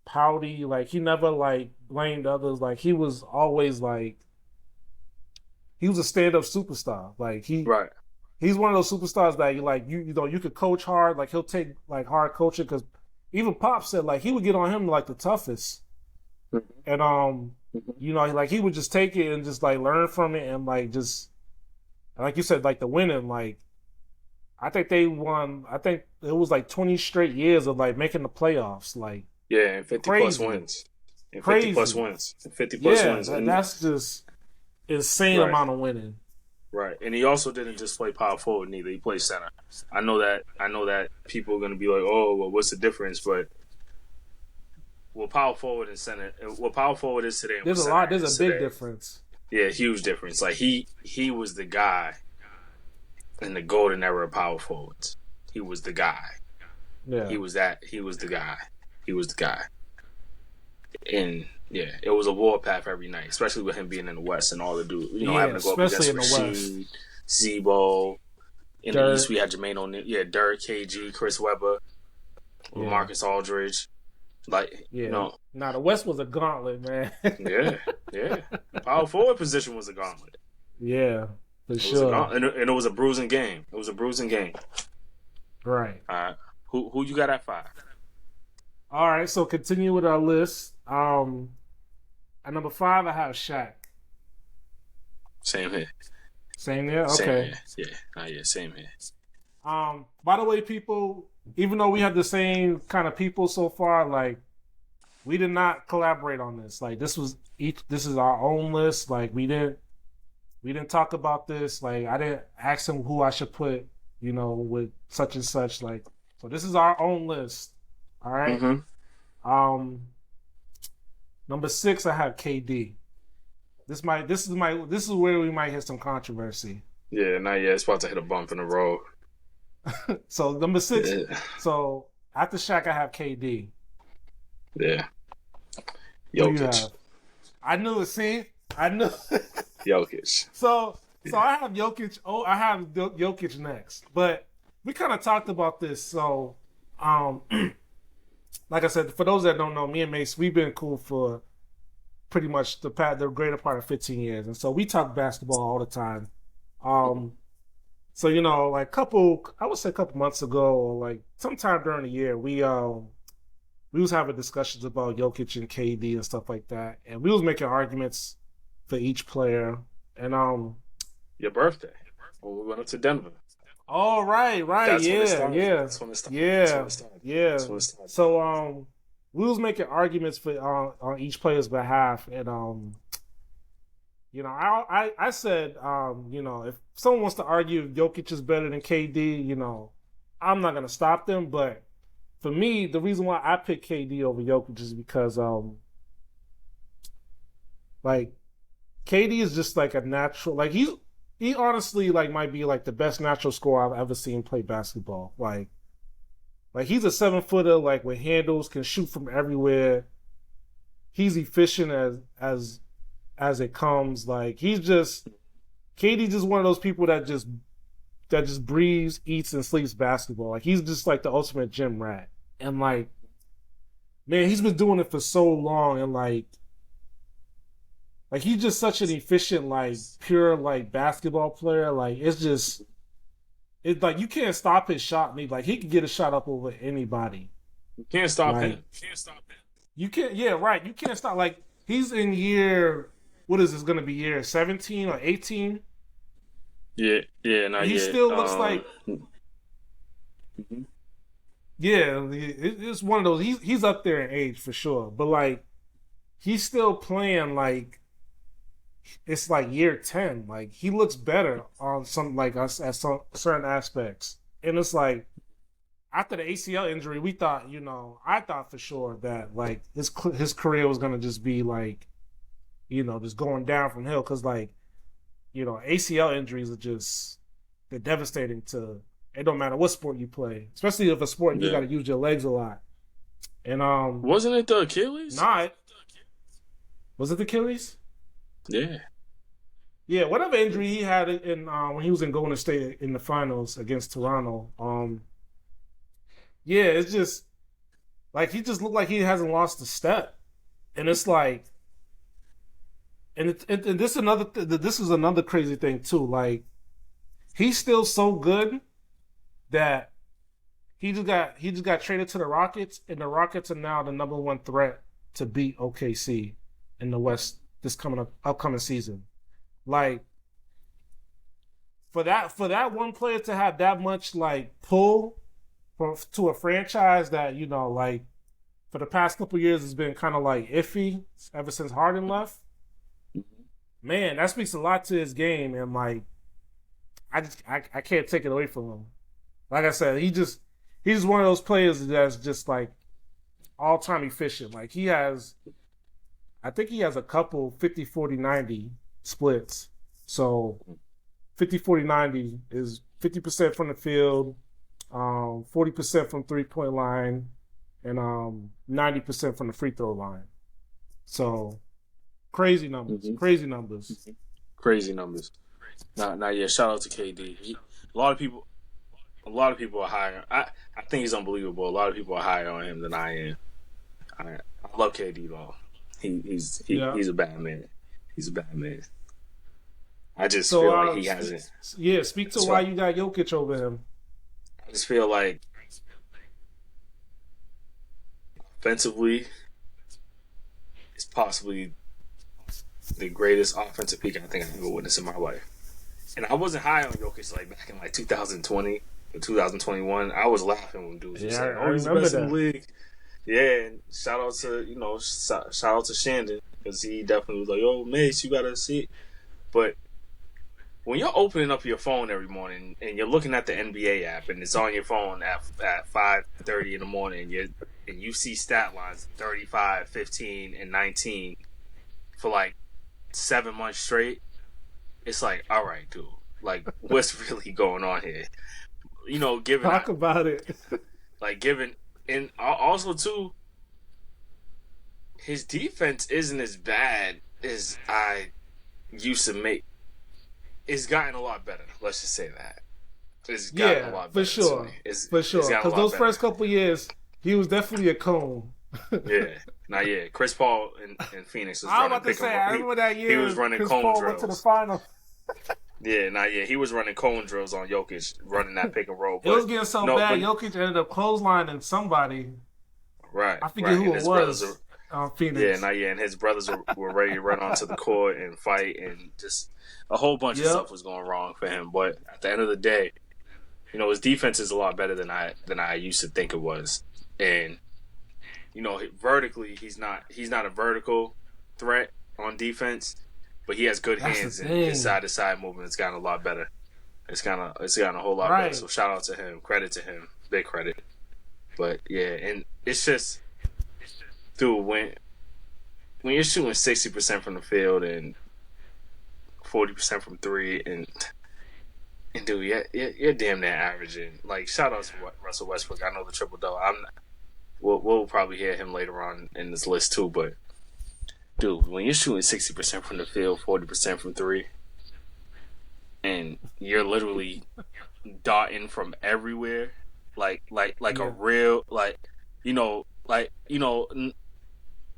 pouty, like he never like blamed others. Like he was always like he was a stand up superstar. Like Right. he's one of those superstars that you could coach hard. Like he'll take like hard coaching because even Pop said like he would get on him like the toughest, and like he would just take it and just like learn from it and like just like you said like the winning like I think they won. I think it was like 20 straight years of like making the playoffs. Like Yeah, and 50 crazy. plus wins. And 50 Crazy. plus wins. And 50 plus wins. And, that's just insane Right. amount of winning. right. And he also didn't just play power forward neither. He played center. I know that people are gonna be like, oh, well, what's the difference? But what power forward and center what power forward is today and There's what a center lot. There's is a big today. difference. Yeah, huge difference. Like he was the guy in the golden era of power forwards. He was the guy. Yeah. He was the guy. He was the guy. And yeah, it was a warpath every night, especially with him being in the West and all the dudes, having to go up especially against in the West. Rasheed, Zebo. In Dirk. the East, we had Jermaine O'Neal, Dirk, KG, Chris Webber, Yeah. Marcus Aldridge. Like, Yeah. Nah, the West was a gauntlet, man. yeah. Power forward position was a gauntlet. Yeah, for It was sure. a gauntlet, and it was a bruising game. Right. All right. Who you got at 5? All right, so continue with our list. At number 5, I have Shaq. Same here. Same there. Same Okay. here. Yeah. Yeah. Same here. By the way, people, even though we have the same kind of people so far, like we did not collaborate on this. Like this is our own list. Like we didn't talk about this. Like I didn't ask him who I should put, with such and such. Like so this is our own list. All right. Mm-hmm. Um Number 6, I have KD. This is where we might hit some controversy. Yeah. Not yet. It's about to hit a bump in the road. So number 6, Yeah. so after Shaq, I have KD. Yeah. Who do you Jokic. have? I knew it. See, I knew. Jokic. So I have Jokic. Oh, I have Jokic next. But we kind of talked about this. So, like I said, for those that don't know, me and Mace, we've been cool for pretty much the greater part of 15 years, and so we talk basketball all the time. So like I would say a couple months ago, or like sometime during the year, we was having discussions about Jokic and KD and stuff like that, and we was making arguments for each player. And Your birthday. When we went up to Denver. oh right, That's when it yeah, started. yeah, That's when it started. yeah, That's when it started. yeah. That's when it started. So we was making arguments for on each player's behalf, and I said if someone wants to argue if Jokic is better than KD, I'm not gonna stop them. But for me, the reason why I picked KD over Jokic is because like KD is just like a natural, like he honestly like might be like the best natural scorer I've ever seen play basketball. Like he's a 7-footer, like with handles, can shoot from everywhere. He's efficient as it comes. Like KD just one of those people that just breathes, eats, and sleeps basketball. Like he's just like the ultimate gym rat. And like, man, he's been doing it for so long, and like he's just such an efficient, like pure, like basketball player. Like it's like you can't stop his shot. Like he can get a shot up over anybody. You can't stop Like, him. You can't. Yeah, right. You can't stop. Like he's in year. What is this going to be? Year 17 or 18? Yeah. Not He yet. still looks like. Mhm. Yeah, it's one of those. He's up there in age for sure, but like he's still playing like it's like year 10. Like he looks better on some like us at some certain aspects, and it's like after the ACL injury, we thought I thought for sure that like his career was gonna just be like just going down from hill because like ACL injuries are just they're devastating to. It don't matter what sport you play, especially if a sport you got to use your legs a lot. And wasn't it the Achilles? Not was it the Achilles? Yeah. Yeah, whatever injury he had in when he was in Golden State in the finals against Toronto. Yeah, it's just like he just looked like he hasn't lost a step, and it's like, and this is another crazy thing too. Like he's still so good that he just got traded to the Rockets, and the Rockets are now the number 1 threat to beat OKC in the West this upcoming season. Like for that one player to have that much like pull to a franchise that like for the past couple years has been kind of like iffy ever since Harden left. Man, that speaks a lot to his game, and like I can't take it away from him. Like I said, he's just one of those players that's just like all time efficient. Like I think he has a couple 50-40-90 splits. So 50-40-90 is 50% from the field, 40% from 3-point line, and 90% from the free throw line. So crazy numbers, crazy numbers. Crazy numbers. Nah, yeah. Shout out to KD. A lot of people are higher. I think he's unbelievable. A lot of people are higher on him than I am. I love KD though. He's a bad man. He's a bad man. I just feel like he hasn't. Yeah, speak to why you got Jokic over him. I just feel like offensively, it's possibly the greatest offensive peak I think I've ever witnessed in my life. And I wasn't high on Jokic like back in like 2020 or 2021. I was laughing when dudes were Yeah, saying, I "Oh, he's the remember best in the that. league." Yeah, and shout out to Shandon because he definitely was like, "Oh, Mace, you gotta see." But when you're opening up your phone every morning and you're looking at the NBA app and it's on your phone at 5:30 in the morning, and you see stat lines 35, 15, and 19 for like 7 months straight, it's like, all right, dude, like what's really going on here? Given Talk about it. given, and also too, his defense isn't as bad as I used to make. It's gotten a lot better. Let's just say that. It's gotten a Yeah, lot for better to me. sure, for It's sure. gotten a Because lot those better. first couple years, he was definitely a cone. Yeah. Not yet. Chris Paul in Phoenix was I was running about to pick and say, roll. I remember that He was year running Chris cone Paul went to the drills. final. Yeah, not yet. He was running cone drills on Jokic, running that pick and roll. It was But getting so no, bad, but Jokic ended up clotheslining somebody. right, I forget right. who And it his brothers was are on yeah, Phoenix. not yet. And his brothers were ready to run onto the court and fight, and just a whole bunch of Yep. stuff was going wrong for him. But at the end of the day, his defense is a lot better than I used to think it was. And vertically, he's not a vertical threat on defense, but he has good That's the hands, and his thing. side to side movement has gotten a lot better. It's gotten a whole lot better. Right. So shout out to him, credit to him, big credit. But yeah, and it's just, dude, when you're shooting 60% from the field and 40% from three, and dude, you're damn near averaging. Like, shout out to Russell Westbrook. I know the triple double. We'll probably hear him later on in this list too. But dude, when you're shooting 60% from the field, 40% from three, and you're literally dotting from everywhere, like a Yeah. real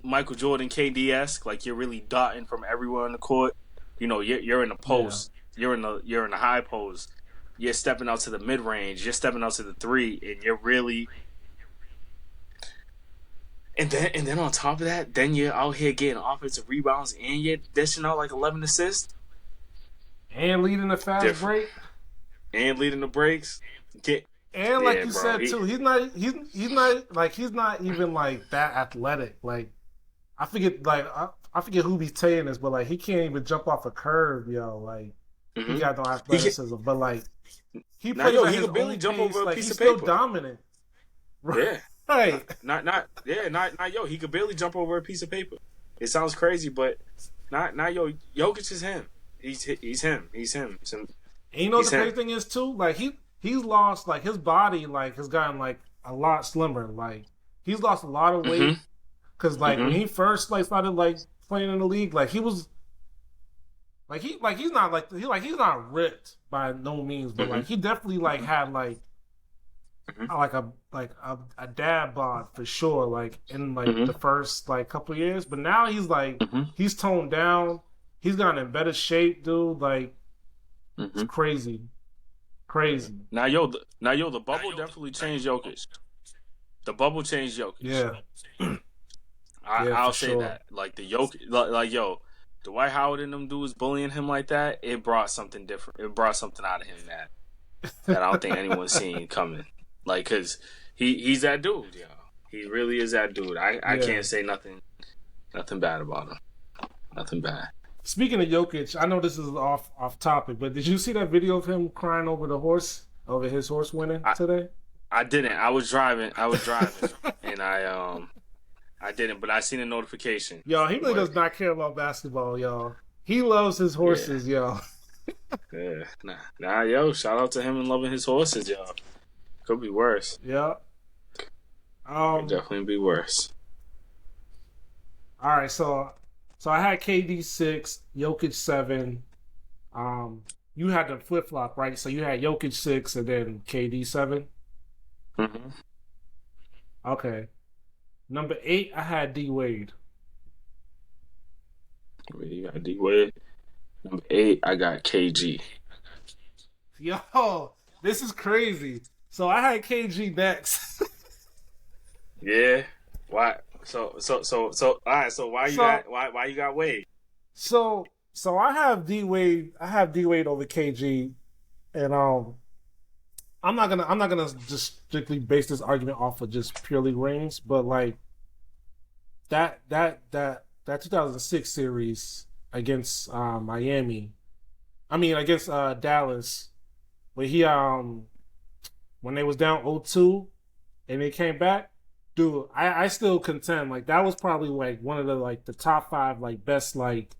Michael Jordan KD esque, like you're really dotting from everywhere on the court. You're in the Yeah. post, you're in the high post, you're stepping out to the mid range, you're stepping out to the three, and you're really and then on top of that, then you're out here getting offensive rebounds and you're dishing out like 11 assists. And leading the fast Different. break. And leading the breaks. And like Yeah, you bro. said too, he's not even like that athletic. Like I forget who he's saying this, but like he can't even jump off a curve, yo. Like he Mm-hmm. got no He can, athleticism, but like he now, plays at he his could barely own jump pace. over a Like piece he's of still paper. dominant, Yeah. right? Not he could barely jump over a piece of paper. It sounds crazy, but not yo. Jokic is him. He's him. He's him. And you know what He's the crazy him. thing is too? Like he's lost like his body like has gotten like a lot slimmer. Like he's lost a lot of weight Mm-hmm. because like when Mm-hmm. he first like started like playing in the league, like he was he's not ripped by no means, but Mm-hmm. like he definitely like had Mm-hmm. a dad bod for sure. Like in like Mm-hmm. the first like couple of years, but now he's like Mm-hmm. he's toned down. He's gotten in better shape, dude. Like it's Mm-hmm. crazy, Yeah. crazy. Now yo, the bubble definitely changed Jokic. The bubble changed Jokic. Yeah, yeah, I'll for say sure. that. Like the Jokic, yo, Dwight Howard and them dudes bullying him like that. It brought something different. It brought something out of him that I don't think anyone's seen coming. Like, cause he's that dude, yo. He really is that dude. I Yeah. can't say nothing bad about him. Nothing bad. Speaking of Jokic, I know this is off topic, but did you see that video of him crying over his horse winning I today? I didn't. I was driving, and I didn't. But I seen a notification. Yo, he really But does not care about basketball, y'all. He loves his yeah, horses, yo. yeah, yo. Shout out to him and loving his horses, yo. Could be worse. Yeah. Could definitely be worse. All right, so I had KD 6, Jokic 7. You had the flip flop, right? So you had Jokic 6 and then KD 7. Mm-hmm. Okay. Number 8, I had D Wade. You got D Wade. Number 8, I got KG. Yo, this is crazy. So I had KG next. Yeah. Why? So. All right. So why you So got Wade? So I have D Wade. I have D Wade over KG, and I'm not gonna just strictly base this argument off of just purely rings, but like that 2006 series against Miami. I mean against Dallas, where he when they was down 0-2 and they came back, dude. I still contend like that was probably like one of the like the top five like best like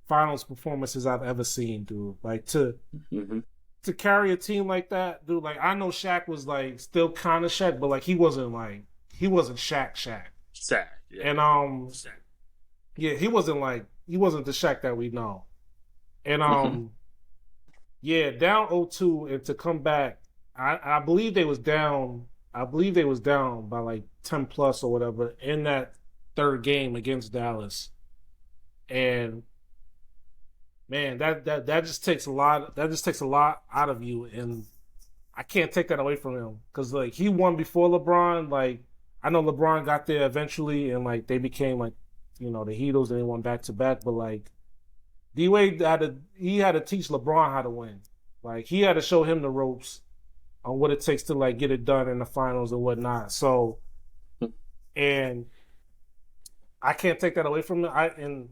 finals performances I've ever seen, dude. Like Mm-hmm. to carry a team like that, dude. Like I know Shaq was like still kind of Shaq, but like he wasn't Shaq. Sad, yeah. And yeah, he wasn't the Shaq that we know. And yeah, down 0-2 and to come back, I believe they was down. I believe they was down by like 10 plus or whatever in that third game against Dallas. And man, that just takes a lot. That just takes a lot out of you, and I can't take that away from him because like he won before LeBron. Like I know LeBron got there eventually, and like they became like the Heatles and they won back to back. But like D Wade had to teach LeBron how to win. Like he had to show him the ropes on what it takes to like get it done in the finals and whatnot. So and I can't take that away from him. And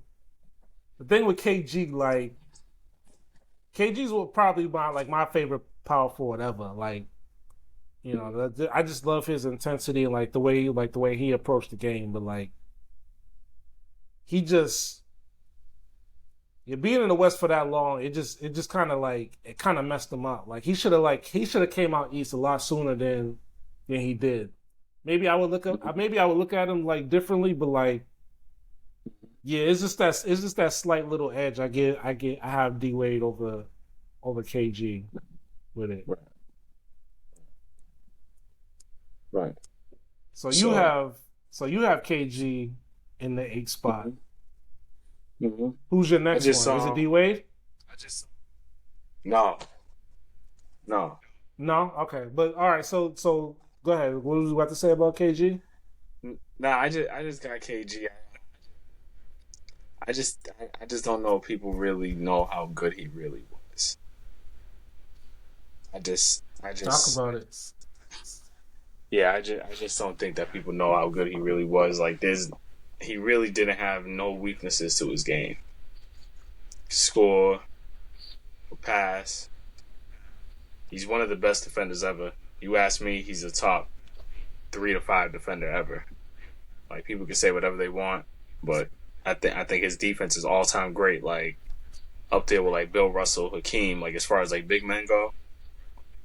the thing with KG, like KG's probably my favorite power forward ever. Like I just love his intensity and like the way he approached the game. But like he just being in the West for that long, it just kind of like it kind of messed him up. Like he should have came out East a lot sooner than he did. Maybe I would look at him like differently, but like yeah, it's just that slight little edge I have D Wade over KG with it. Right. Right. So So, you have KG in the 8th spot. mm-hmm. Who's your I next just one? Is it D Wade? no, no. No? Okay. But all right, so go ahead. What was you about to say about KG? Nah, I just got KG. I just don't know if people really know how good he really was. I Talk just about it. yeah, I just don't think that people know how good he really was. Like he really didn't have no weaknesses to his game. Score, pass. He's one of the best defenders ever. You ask me, he's a top 3 to 5 defender ever. Like people can say whatever they want, but I think his defense is all time great. Like up there with like Bill Russell, Hakeem. Like as far as like big men go,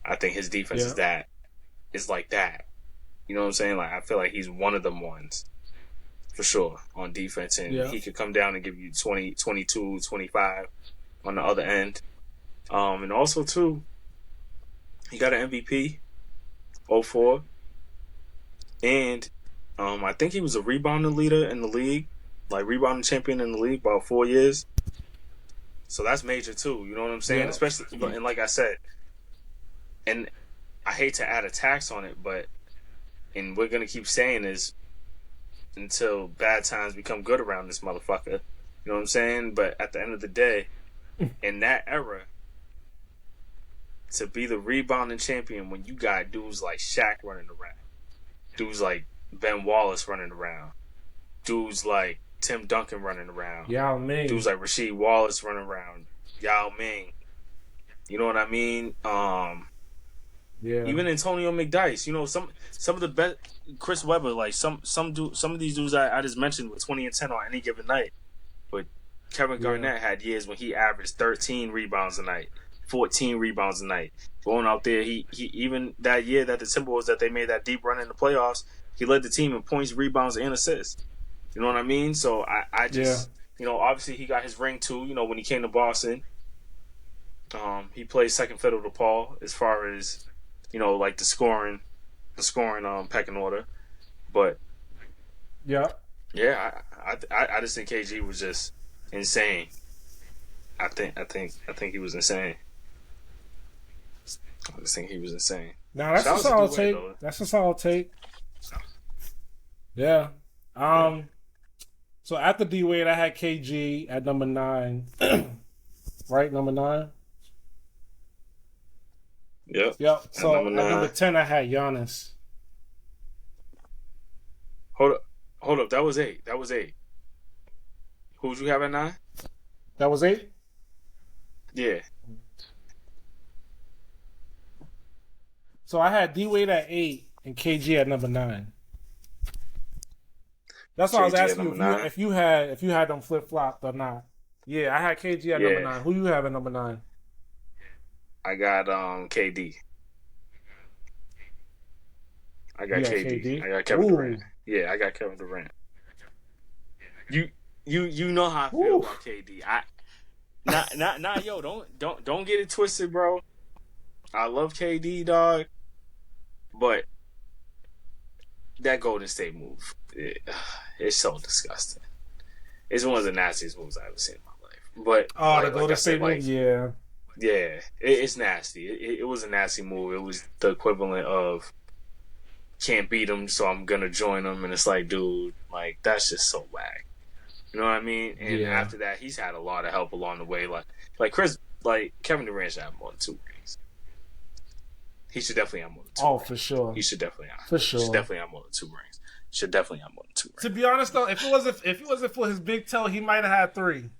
I think his defense Yeah. is like that. You know what I'm saying? Like I feel like he's one of them ones for sure on defense, and Yeah. he could come down and give you 20, 22, 25 on the other end. And also too, he got an MVP 04, and I think he was a rebounding leader in the league, like rebounding champion in the league about 4 years. So that's major too. You know what I'm saying? Yeah. Especially, and like I said, and I hate to add a tax on it, but and we're gonna keep saying this until bad times become good around this motherfucker. You know what I'm saying? But at the end of the day, in that era, to be the rebounding champion when you got dudes like Shaq running around, dudes like Ben Wallace running around, dudes like Tim Duncan running around, Yao Ming. dudes like Rasheed Wallace running around, Yao Ming. You know what I mean? Yeah. Even Antonio McDyess. You know some of the best. Chris Webber, like some of these dudes I just mentioned with 20 and 10 on any given night. But Kevin Garnett had years when he averaged 13 rebounds a night, 14 rebounds a night. Going out there, he even that year that the Timberwolves that they made that deep run in the playoffs, he led the team in points, rebounds, and assists. You know what I mean? So I just obviously he got his ring too. You know when he came to Boston, he played second fiddle to Paul as far as like the scoring pecking order. But Yeah. yeah, I just think KG was just insane. I think he was insane. I just think he was insane. Now that's Shout a out to solid Dwayne, take. though. That's a solid take. Yeah. So after D Wade, I had KG at number 9. Right, number 9. Yep. Yep. At So number at number 9. 10, I had Giannis. Hold up. Hold up. That was 8. That was 8. Who'd you have at 9? That was 8. Yeah. So I had D Wade at 8 and KG at number 9. That's why I was KG at asking you number 9. if you had them flip flopped or not. Yeah, I had KG at number Yeah. 9. Who you have at number 9? I got KD. I got You got KD. KD. I got Kevin Ooh. Durant. Yeah, I got Kevin Durant. You know how I feel Ooh. about KD. Yo, don't get it twisted, bro. I love KD, dog, but that Golden State move, it's so disgusting. It's one of the nastiest moves I've ever seen in my life. But The Golden State move, yeah. Yeah, it's nasty. It was a nasty move. It was the equivalent of can't beat him, so I'm gonna join him, and it's like, dude, like that's just so whack. You know what I mean? And after that, he's had a lot of help along the way. Like Kevin Durant should have more than 2 rings. He should definitely have more than 2. Oh, rings. for sure. He should definitely have. For sure. He should definitely have more than 2 rings. Should definitely have more than 2 rings. To be honest, though, if it wasn't for his big toe, he might have had 3.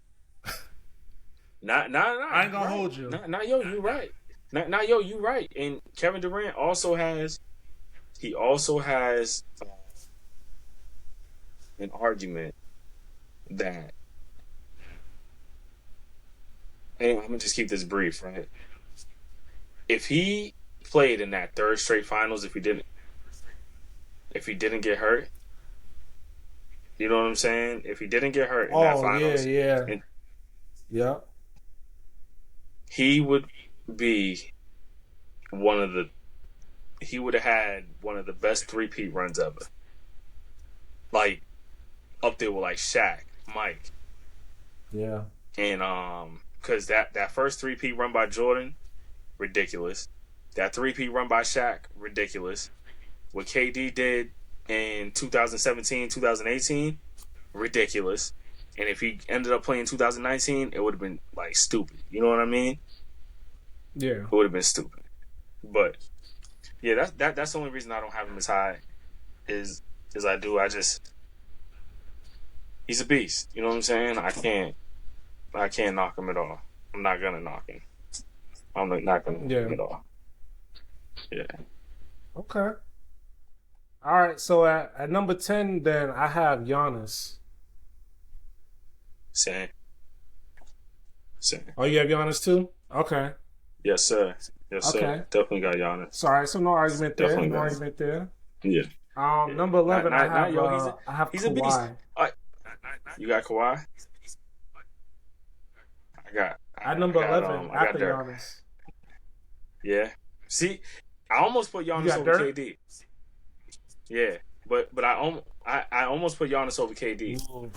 Nah. I ain't gonna hold you. Nah, yo, you right. Nah, yo, you right. And Kevin Durant also has. He also has an argument that. And I'm gonna just keep this brief, right? If he played in that 3rd straight finals, if he didn't get hurt, you know what I'm saying? If he didn't get hurt in that finals, yeah, he would be he would have had one of the best 3-peat runs ever. Like up there with like Shaq, Mike. Yeah. And because that first 3-peat run by Jordan, ridiculous. That 3-peat run by Shaq, ridiculous. What KD did in 2017, 2018, ridiculous. And if he ended up playing 2019, it would have been like stupid. You know what I mean? Yeah. It would have been stupid. But yeah, that's the only reason I don't have him as high is I do. He's a beast. You know what I'm saying? I can't knock him at all. I'm not gonna knock him. I'm not gonna knock him at all. Yeah. Okay. All right. So at number 10, then I have Giannis. Same. Oh, you have Giannis too? Okay. Yes, sir. Yes, okay. Sir. Definitely got Giannis. Sorry, so no argument there. Definitely no argument there. Yeah. Number 11, I have he's Kawhi. a beast. You got Kawhi? At number 11, after Giannis. Yeah. See, I almost put Giannis over KD. Yeah, but I almost put Giannis over KD. Ooh.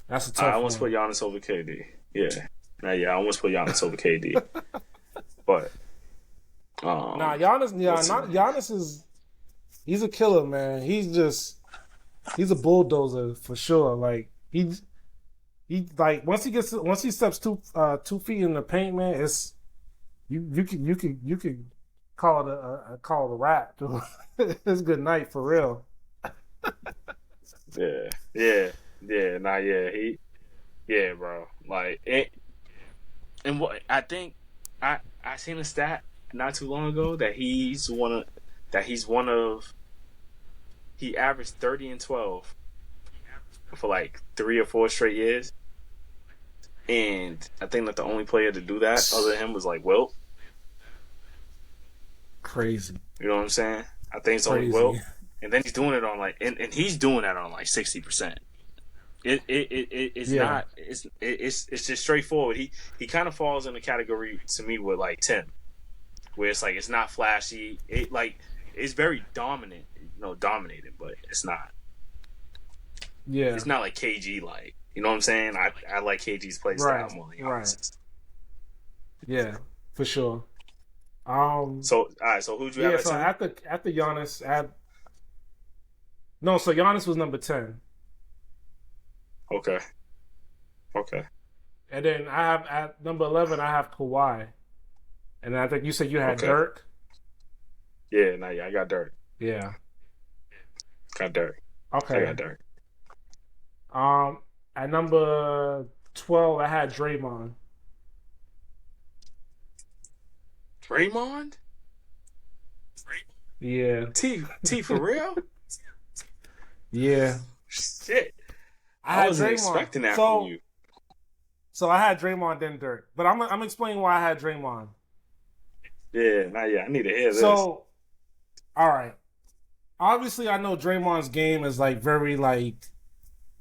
That's a tough I almost put Giannis over KD. Yeah. I almost put Giannis over KD. But Giannis is he's a killer, man. He's a bulldozer for sure. Like he like once he steps 2 feet in the paint, man, it's you can call it a wrap. It's good night for real. Yeah, bro. Like and what I think I seen a stat not too long ago that he averaged 30 and 12 for like 3 or 4 straight years. And I think that the only player to do that other than him was like Wilt. Crazy. You know what I'm saying? I think it's only Wilt. And then he's doing it on like and he's doing that on like 60%. It's not it's just straightforward. He kind of falls in the category to me with like Tim, where it's like it's not flashy. It like it's very dominated, but it's not. Yeah, it's not like KG. Like you know what I'm saying? I like KG's play style more than Giannis. Yeah, for sure. So all right. So who'd you have? So after Giannis, No, so Giannis was number 10. Okay. Okay. And then I have at number 11, I have Kawhi. And I think you said you had Okay. Dirk. Yeah. Nah. Yeah. I got Dirk. Yeah. Got Dirk. I got Okay. Dirk. Um, at number 12, I had Draymond. Draymond. Yeah. T for real? Yeah. Shit. I I had wasn't Draymond. expecting that from So you. so I had Draymond then Dirk. But I'm explaining why I had Draymond. Yeah. Nah. Yeah. I need to hear this. So all right. Obviously I know Draymond's game is like very like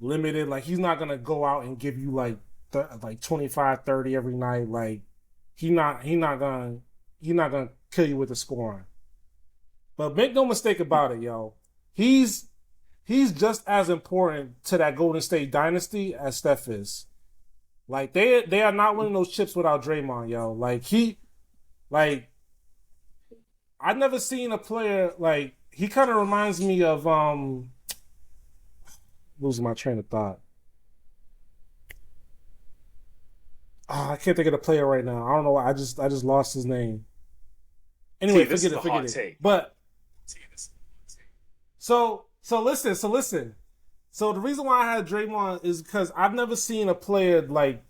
limited. Like he's not gonna go out and give you like like 25, 30 every night. Like he not gonna kill you with the scoring. But make no mistake about it, yo. He's he's just as important to that Golden State dynasty as Steph is. Like they are not winning those chips without Draymond, yo. Like I've never seen a player like he kind of reminds me of losing my train of thought. Oh, I can't think of the player right now. I don't know why. I just lost his name. T. Anyway, This forget is it, a forget hot it. take. But T. This is a hot take. so listen. So the reason why I had Draymond is because I've never seen a player like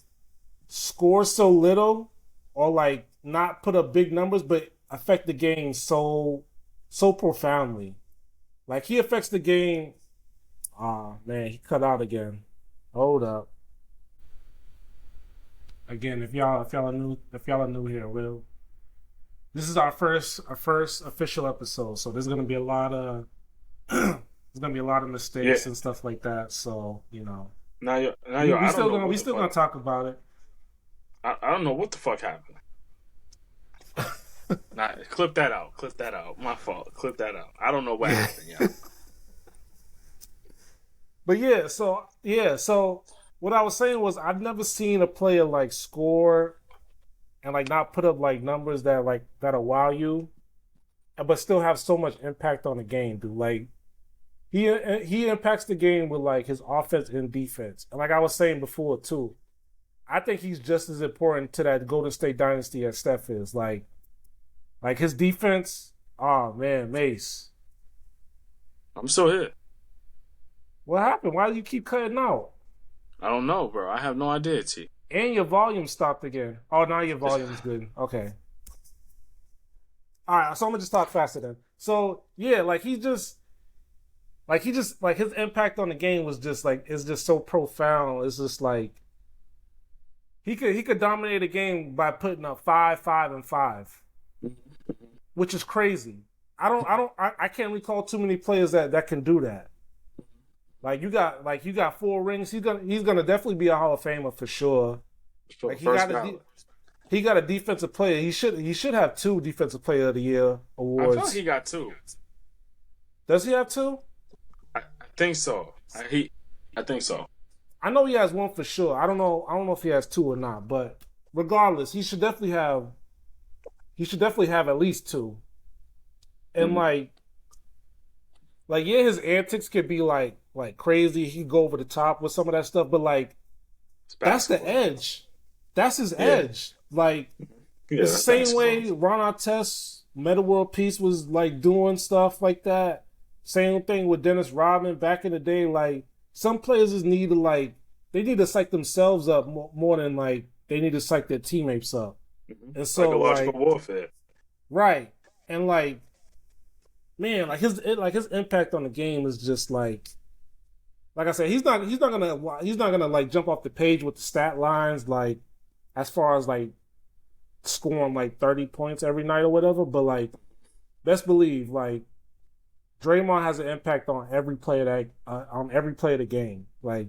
score so little or like not put up big numbers, but affect the game so profoundly. Like he affects the game. Ah man, he cut out again. Hold up. Again, if y'all are new here, this is our first official episode, so there's gonna be a lot of there's gonna be a lot of Yeah. mistakes and stuff like that. So Now we, yo. we I don't still know gonna what we the still fuck. gonna talk about it. I don't know what the fuck happened. Nah, clip that out. Clip that out. My fault. Clip that out. I don't know what happened, yo. But so what I was saying was I've never seen a player like score and like not put up like numbers that'll wow you, but still have so much impact on the game, dude. Like he impacts the game with like his offense and defense. And like I was saying before too, I think he's just as important to that Golden State dynasty as Steph is. Like his defense, oh man, Mace. I'm still here. What happened? Why do you keep cutting out? I don't know, bro. I have no idea, T. And your volume stopped again. Oh, now your volume's good. Okay. All right, so I'm gonna just talk faster then. So yeah, like his impact on the game was just like it's just so profound. It's just like he could dominate a game by putting up 5, 5, and 5, which is crazy. I can't recall too many players that can do that. Like you got 4 rings. He's gonna definitely be a Hall of Famer for sure. For Like first ballot. he got a defensive player. He should have 2 defensive player of the year I awards. thought he got 2. Does he have 2? I think so. I think so. I know he has 1 for sure. I don't know if he has 2 or not, but regardless, he should definitely have at least 2. And Mhm. like yeah, his antics could be like crazy. He'd go over the top with some of that stuff, but like It's that's the basketball. edge. That's his Yeah. edge. Like Yeah, it's the that's same basketball. way Ron Artest, Meta World Peace was like doing stuff like that. Same thing with Dennis Rodman back in the day. Like some players just need to they need to psych themselves up more than like they need to psych their teammates up. And so Psychological warfare. right, and like man, like his impact on the game is just like I said, he's not gonna like jump off the page with the stat lines like as far as like scoring like 30 points every night or whatever, but like best believe like Draymond has an impact on every play of the game. Like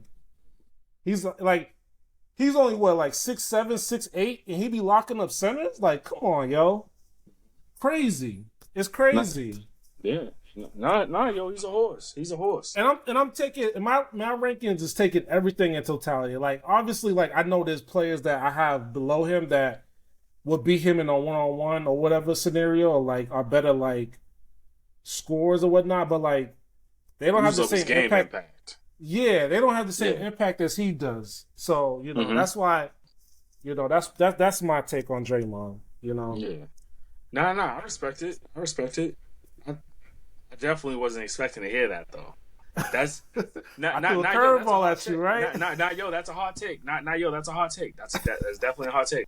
he's only what like 6'7", 6'8", and he be locking up centers. Like come on, yo, crazy. It's crazy. Yeah. Nah, yo, he's a horse. He's a horse. And I'm taking my rankings is taking everything in totality. Like obviously, like I know there's players that I have below him that will beat him in a 1-on-1 or whatever scenario, or like are better like scores or whatnot. But like they don't have the Usopp his same game impact. impact. Yeah, they don't have the same Yeah. impact as he does. So that's why that's my take on Draymond. Yeah. Nah, I respect it. I respect it. I definitely wasn't expecting to hear that though. That's I not threw a yo. That's a curveball hot at you, take. right? Not yo. That's a hot take. Not yo. That's a hot take. That's definitely a hot take.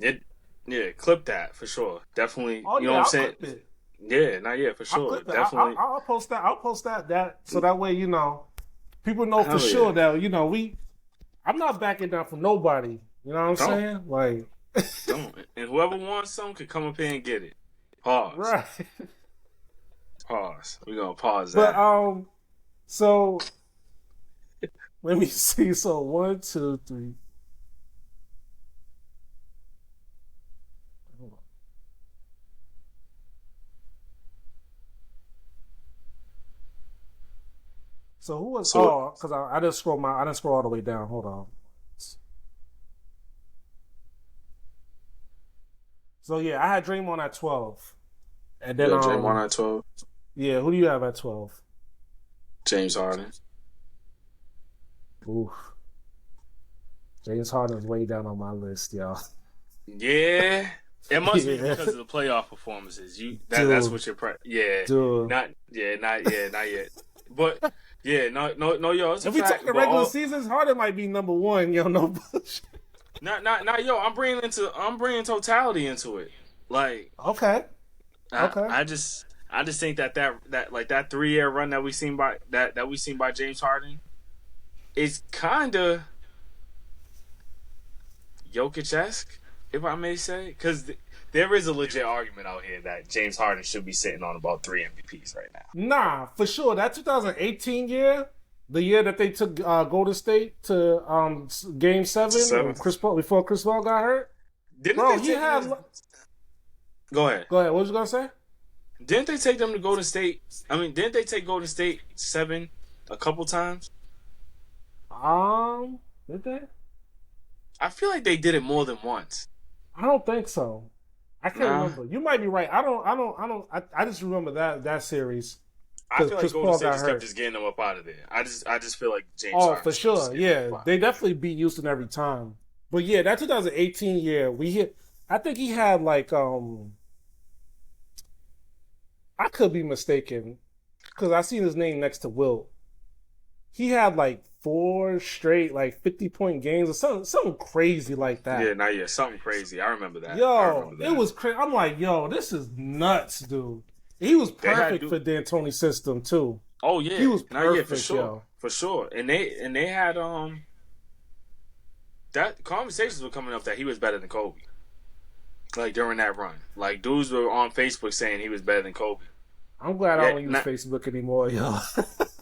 It, yeah, clip that for sure. Definitely. Oh You know yeah, what I'm I'll saying? clip it. Yeah, not yet for I'll sure. clip it. Definitely. I'll post that. I'll post that so that way people know for Hell sure yeah. that I'm not backing down from nobody. You know what I'm Don't saying? Like, don't. And whoever wants some can come up here and get it. Pause. right. Pause. We're gonna pause But that. so let me see. So 1, 2, 3. Hold on. So who was? So Oh, because I didn't scroll I didn't scroll all the way down. Hold on. So yeah, I had Draymond at 12, and then Draymond at 12. yeah, who do you have at 12? James Harden. Oof, James Harden's way down on my list, y'all. Yeah. It must be Yeah, because of the playoff performances. That's dude, what yeah. dude. Not yet. But yeah, no, yo, it's a If we fact. talk the regular seasons, Harden might be number one. Yo, no bullshit. Not yo. I'm bringing totality into it. Like Okay, okay. I just think that like that 3-year run that we seen by James Harden is kind of Jokic-esque, if I may say, because there is a legit argument out here that James Harden should be sitting on about 3 MVPs right now. Nah, for sure. That 2018 year, the year that they took Golden State to Game 7, before Chris Paul got hurt. Bro, he had. Go ahead. Go ahead. What was you gonna say? Didn't they take them to Golden State? I mean, didn't they take Golden State 7 a couple times? Did they? I feel like they did it more than once. I don't think so. I can't remember. You might be right. I just remember that series. I feel like Golden State just kept just getting them up out of there. I just feel like James. Oh, for sure. Yeah, they definitely beat Houston every time. But yeah, that 2018 year, I think he had like I could be mistaken because I seen his name next to Wilt. He had like 4 straight like 50-point games or something crazy like that. Yeah, not yet. Something crazy. I remember that. It was crazy. I'm like, yo, this is nuts, dude. He was perfect for D'Antoni's system too. Oh yeah, he was perfect for sure, yo. For sure. And they had that conversations were coming up that he was better than Kobe. Like during that run, like dudes were on Facebook saying he was better than Kobe. I'm glad I don't use Facebook anymore, yo.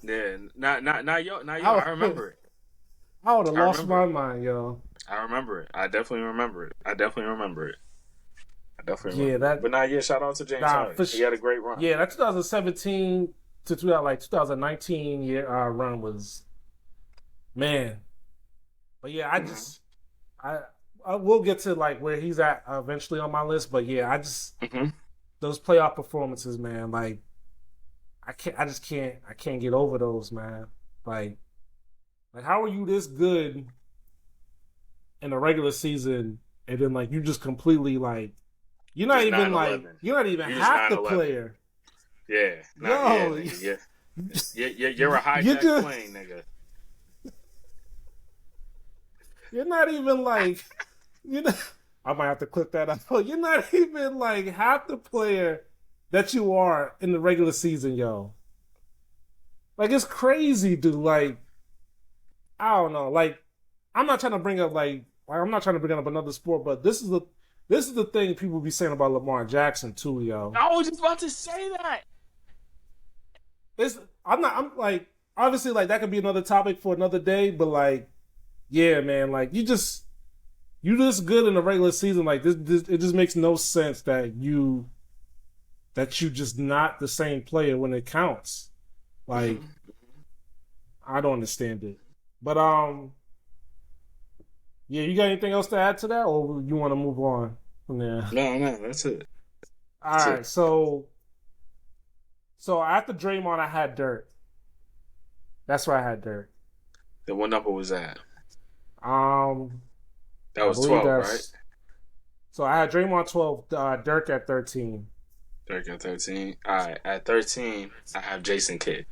Yeah, not yo. I remember it. I would have lost my mind, yo. I remember it. I definitely remember it. Yeah, but shout out to James Harden. He had a great run. Yeah, that 2017 to 2019 year run was, man. But yeah, I will get to like where he's at eventually on my list. But yeah, those playoff performances, man. Like I can't get over those, man. Like how are you this good in the regular season and then like you just completely like. You're not even half the player. Yeah. You're a hijacked plane, nigga. You're not even like, I might have to clip that out. You're not even like half the player that you are in the regular season, yo. Like it's crazy, dude. Like, I don't know. Like, I'm not trying to bring up another sport, but this is the thing people be saying about Lamar Jackson too, yo. I was just about to say that. I'm like, obviously, like that could be another topic for another day, but like, yeah, man, like you just good in the regular season, like this it just makes no sense that you just not the same player when it counts. Like, I don't understand it. But yeah, you got anything else to add to that, or you want to move on from there? No, that's it. All right, so after Draymond, I had Dirk. That's where I had Dirk. Then what number was that? Um, That I was believe 12, right? that's so. I had Draymond 12, Dirk at 13. Dirk at 13. All right, at 13, I have Jason Kidd.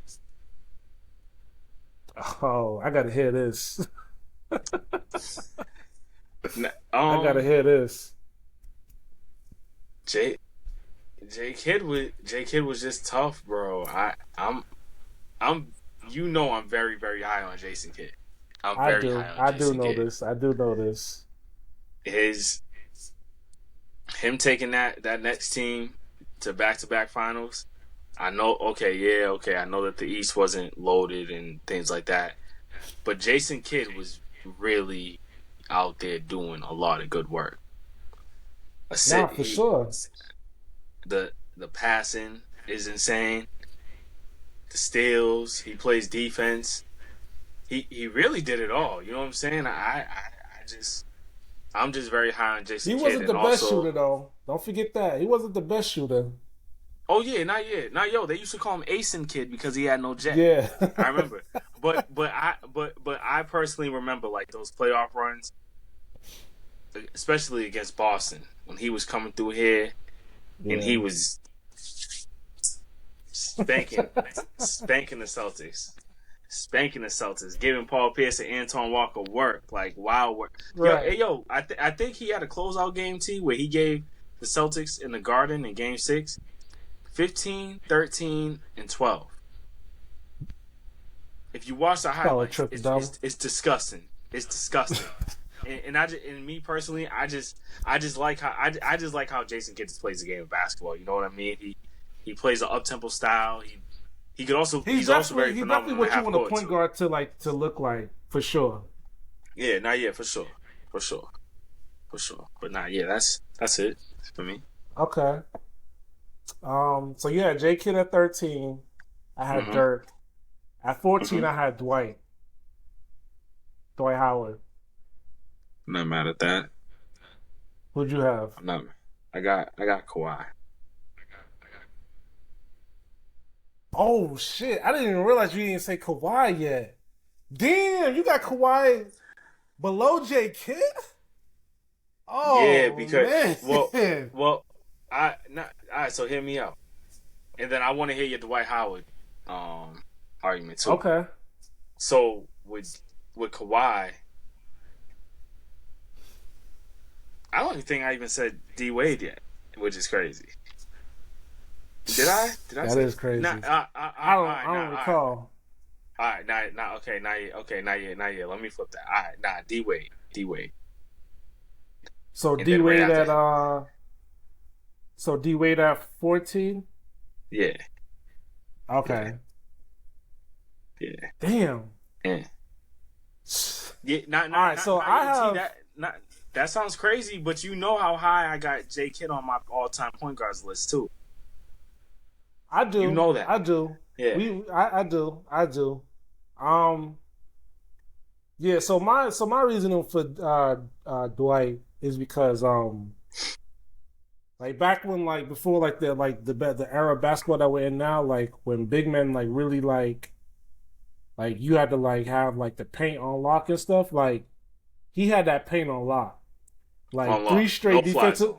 Oh, I gotta hear this. N- I gotta Um, hear this. J J Kidd was just tough, bro. I'm I'm very very high on Jason Kidd. I'm I very do. high on I do Jason know Kidd. this. I do know this. His him taking that next team to back finals. I know. Okay, yeah, okay. I know that the East wasn't loaded and things like that, but Jason Kidd was really out there doing a lot of good work. A Nah, sit for he sure. the passing is insane. The steals, he plays defense. He really did it all. You know what I'm saying? I just I'm just very high on He Jason Kidd, wasn't and the best also shooter though. Don't forget that. He wasn't the best shooter. oh yeah, not yet, not yo. They used to call him Asen Kid because he had no jet. Yeah. I remember, but I personally remember like those playoff runs, especially against Boston when he was coming through here and Yeah. he was spanking spanking the Celtics. Spanking the Celtics, giving Paul Pierce and Anton Walker work, like wild work. Yo, Right. hey, yo, I think he had a closeout game too where he gave the Celtics in the Garden in Game 6 15, 13, and 12. If you watch the Call it highlights, triple double. it's disgusting. It's disgusting. And me personally, I just like how I just like how Jason Kidd plays the game of basketball. You know what I mean? He plays an up tempo style. He's also very He's definitely phenomenal in the what you half want a court point too. guard to look like for sure. Yeah, not yet for sure, for sure, for sure. But not yeah, that's it for me. Okay. So you had J Kidd at 13. I had Mm-hmm. Dirk. At 14, Mm-hmm. I had Dwight. Dwight Howard. I'm not mad at that. Who'd you have? I'm not. I got Kawhi. Oh shit! I didn't even realize you didn't say Kawhi yet. Damn, you got Kawhi below J Kidd? Yeah, Oh because man. I not all right. So hear me out, and then I want to hear your Dwight Howard argument too. Okay. So with Kawhi, I don't even think I even said D Wade yet, which is crazy. Did I? Did I That say? is crazy. Nah, I don't recall. All right, okay, not yet. Let me flip that. All right, nah, D Wade, So and D then right Wade after at him, D Wade at 14. yeah, Okay. yeah, Damn. yeah. Yeah, All right. So I have. that sounds crazy, but you know how high I got J Kidd on my all time point guards list too. I do. You know that. I do. Yeah. I do. I do. Um. Yeah. So my reasoning for Dwight is because like back when like before like the era of basketball that we're in now, like when big men like really like you had to like have like the paint on lock and stuff, like he had that paint on lock. Like On lock. No fly zone.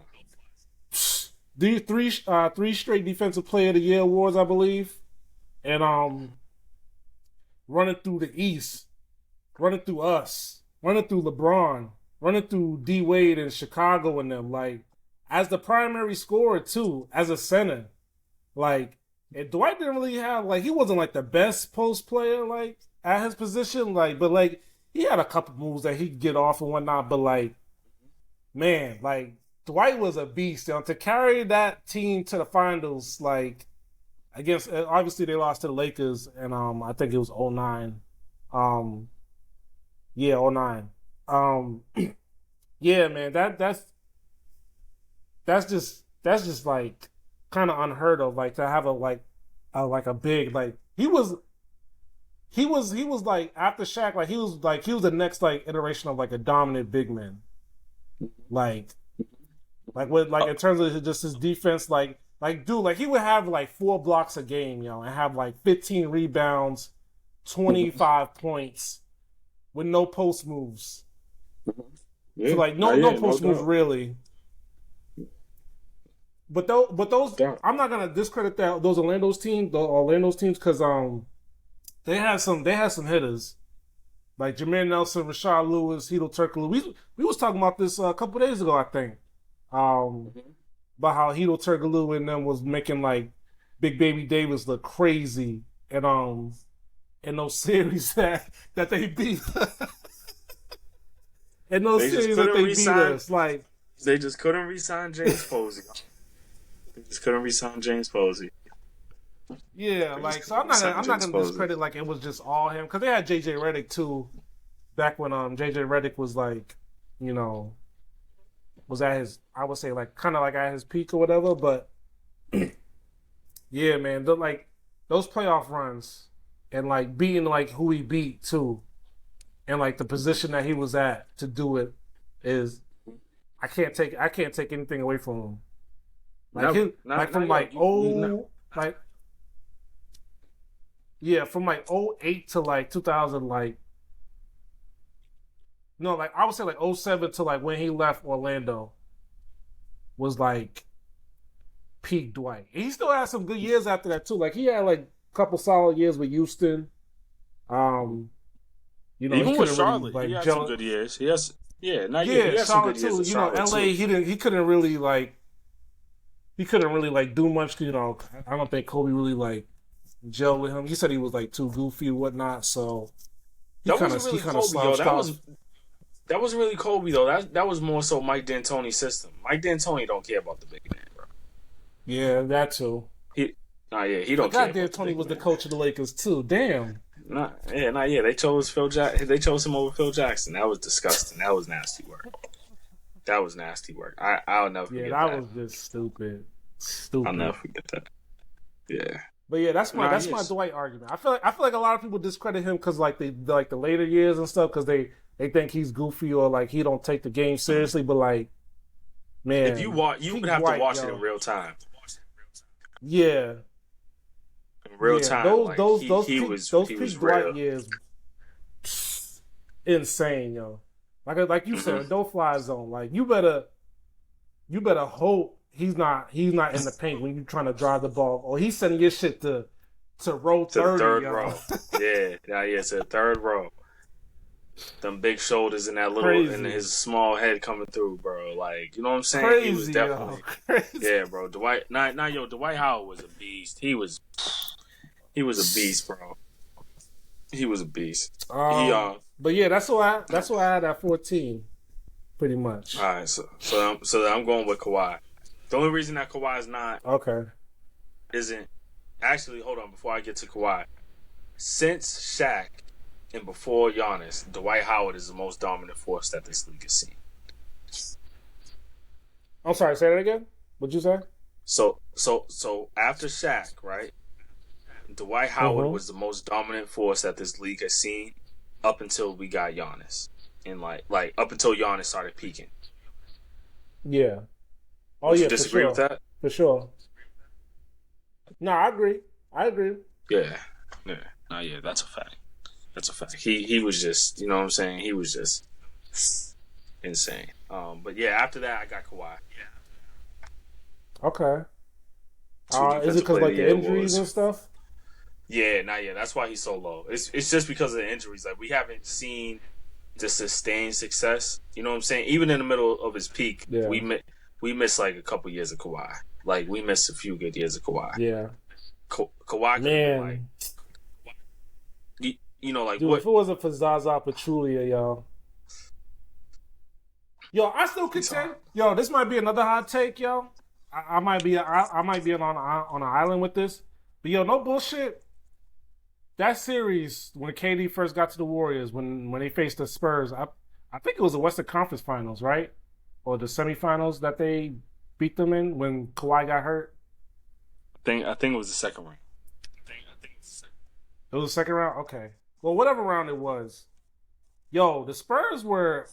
three straight defensive player of the year awards, I believe. And running through the East, running through us, running through LeBron, running through D Wade and Chicago and them, like as the primary scorer too, as a center. Like, and Dwight didn't really have like he wasn't like the best post player like at his position, like, but like he had a couple moves that he could get off and whatnot, but like man, like Dwight was a beast. You know, to carry that team to the finals, like against obviously they lost to the Lakers, and I think it was '09. Yeah, '09. Yeah, man, that's just like kind of unheard of. Like to have like a big like he was like after Shaq, like he was the next like iteration of like a dominant big man. Like with like in terms of just his defense, like dude, like he would have like 4 blocks a game, and have like 15 rebounds, 25 points with no post moves. Yeah. So like no post moves really. But those I'm not gonna discredit those Orlando's teams because they had some hitters like Jameer Nelson, Rashard Lewis, Hedo Turkoglu. We was talking about this a couple days ago, I think, about how Hedo Turkoglu and them was making like Big Baby Davis look crazy and in those series that they beat. In those series that they beat us, like they just couldn't re-sign James Posey. Yeah, like so I'm not gonna discredit like it was just all him because they had JJ Redick too, back when JJ Redick was like, was at his, I would say like kind of like at his peak or whatever. But yeah, man, like those playoff runs and like beating like who he beat too, and like the position that he was at to do it is, I can't take anything away from him. Like from 08 to like 2000, like no, like I would say like 07 to like when he left Orlando was like peak Dwight. And he still had some good years after that too. Like he had like a couple solid years with Houston. Even with Charlotte, he had some good years. He had some good years with Charlotte LA, too. he couldn't really like do much. I don't think Kobe really like gel with him. He said he was like too goofy and whatnot. So that wasn't really Kobe, though. That wasn't really Kobe though. That was more so Mike D'Antoni's system. Mike D'Antoni don't care about the big man, bro. Yeah, that too. He don't care. D'Antoni was the coach of the Lakers too. Damn. They chose They chose him over Phil Jackson. That was disgusting. That was nasty work. I'll never forget that. Yeah, that was just stupid. I'll never forget that. Yeah. But yeah, that's my Dwight argument. I feel like a lot of people discredit him because like the later years and stuff because they think he's goofy or like he don't take the game seriously. But like, man, if you watch, you would have to watch it in real time. Yeah. In real time. Those peak Dwight years, insane, yo. Like you said, no fly zone. Like you better hope he's not in the paint when you're trying to drive the ball, or he's sending your shit to row 30. To the third row. Yeah, to the third row. Them big shoulders and that little and his small head coming through, bro. Like, you know what I'm saying? Crazy, he was definitely yeah, bro. Dwight Howard was a beast. He was a beast, bro. He was a beast. But yeah, that's why I had at 14, pretty much. All right, so I'm going with Kawhi. The only reason that Kawhi is not isn't actually, hold on, before I get to Kawhi. Since Shaq and before Giannis, Dwight Howard is the most dominant force that this league has seen. I'm sorry, say that again? What'd you say? So after Shaq, right? Dwight Howard was the most dominant force that this league has seen up until we got Giannis. And like up until Giannis started peaking. Yeah. Oh, Would yeah, you disagree with that? For sure. No, I agree. Yeah. Yeah, that's a fact. He was just, you know what I'm saying? He was just insane. But yeah, after that, I got Kawhi. Yeah. Okay. Is it because like the injuries and stuff? Yeah, that's why he's so low. It's just because of the injuries. Like we haven't seen the sustained success. You know what I'm saying? Even in the middle of his peak, we missed like a couple years of Kawhi. Like we missed a few good years of Kawhi. Yeah. Kawhi could have been like, you know, like dude, what? If it wasn't for Zaza Pachulia, yo, I still contend. Yo, this might be another hot take, yo. I might be on an island with this, but yo, no bullshit. That series when KD first got to the Warriors, when they faced the Spurs, I think it was the Western Conference Finals, right, or the semifinals that they beat them in when Kawhi got hurt. I think it was the second round. It was the second round? Okay. Well, whatever round it was. Yo, the Spurs were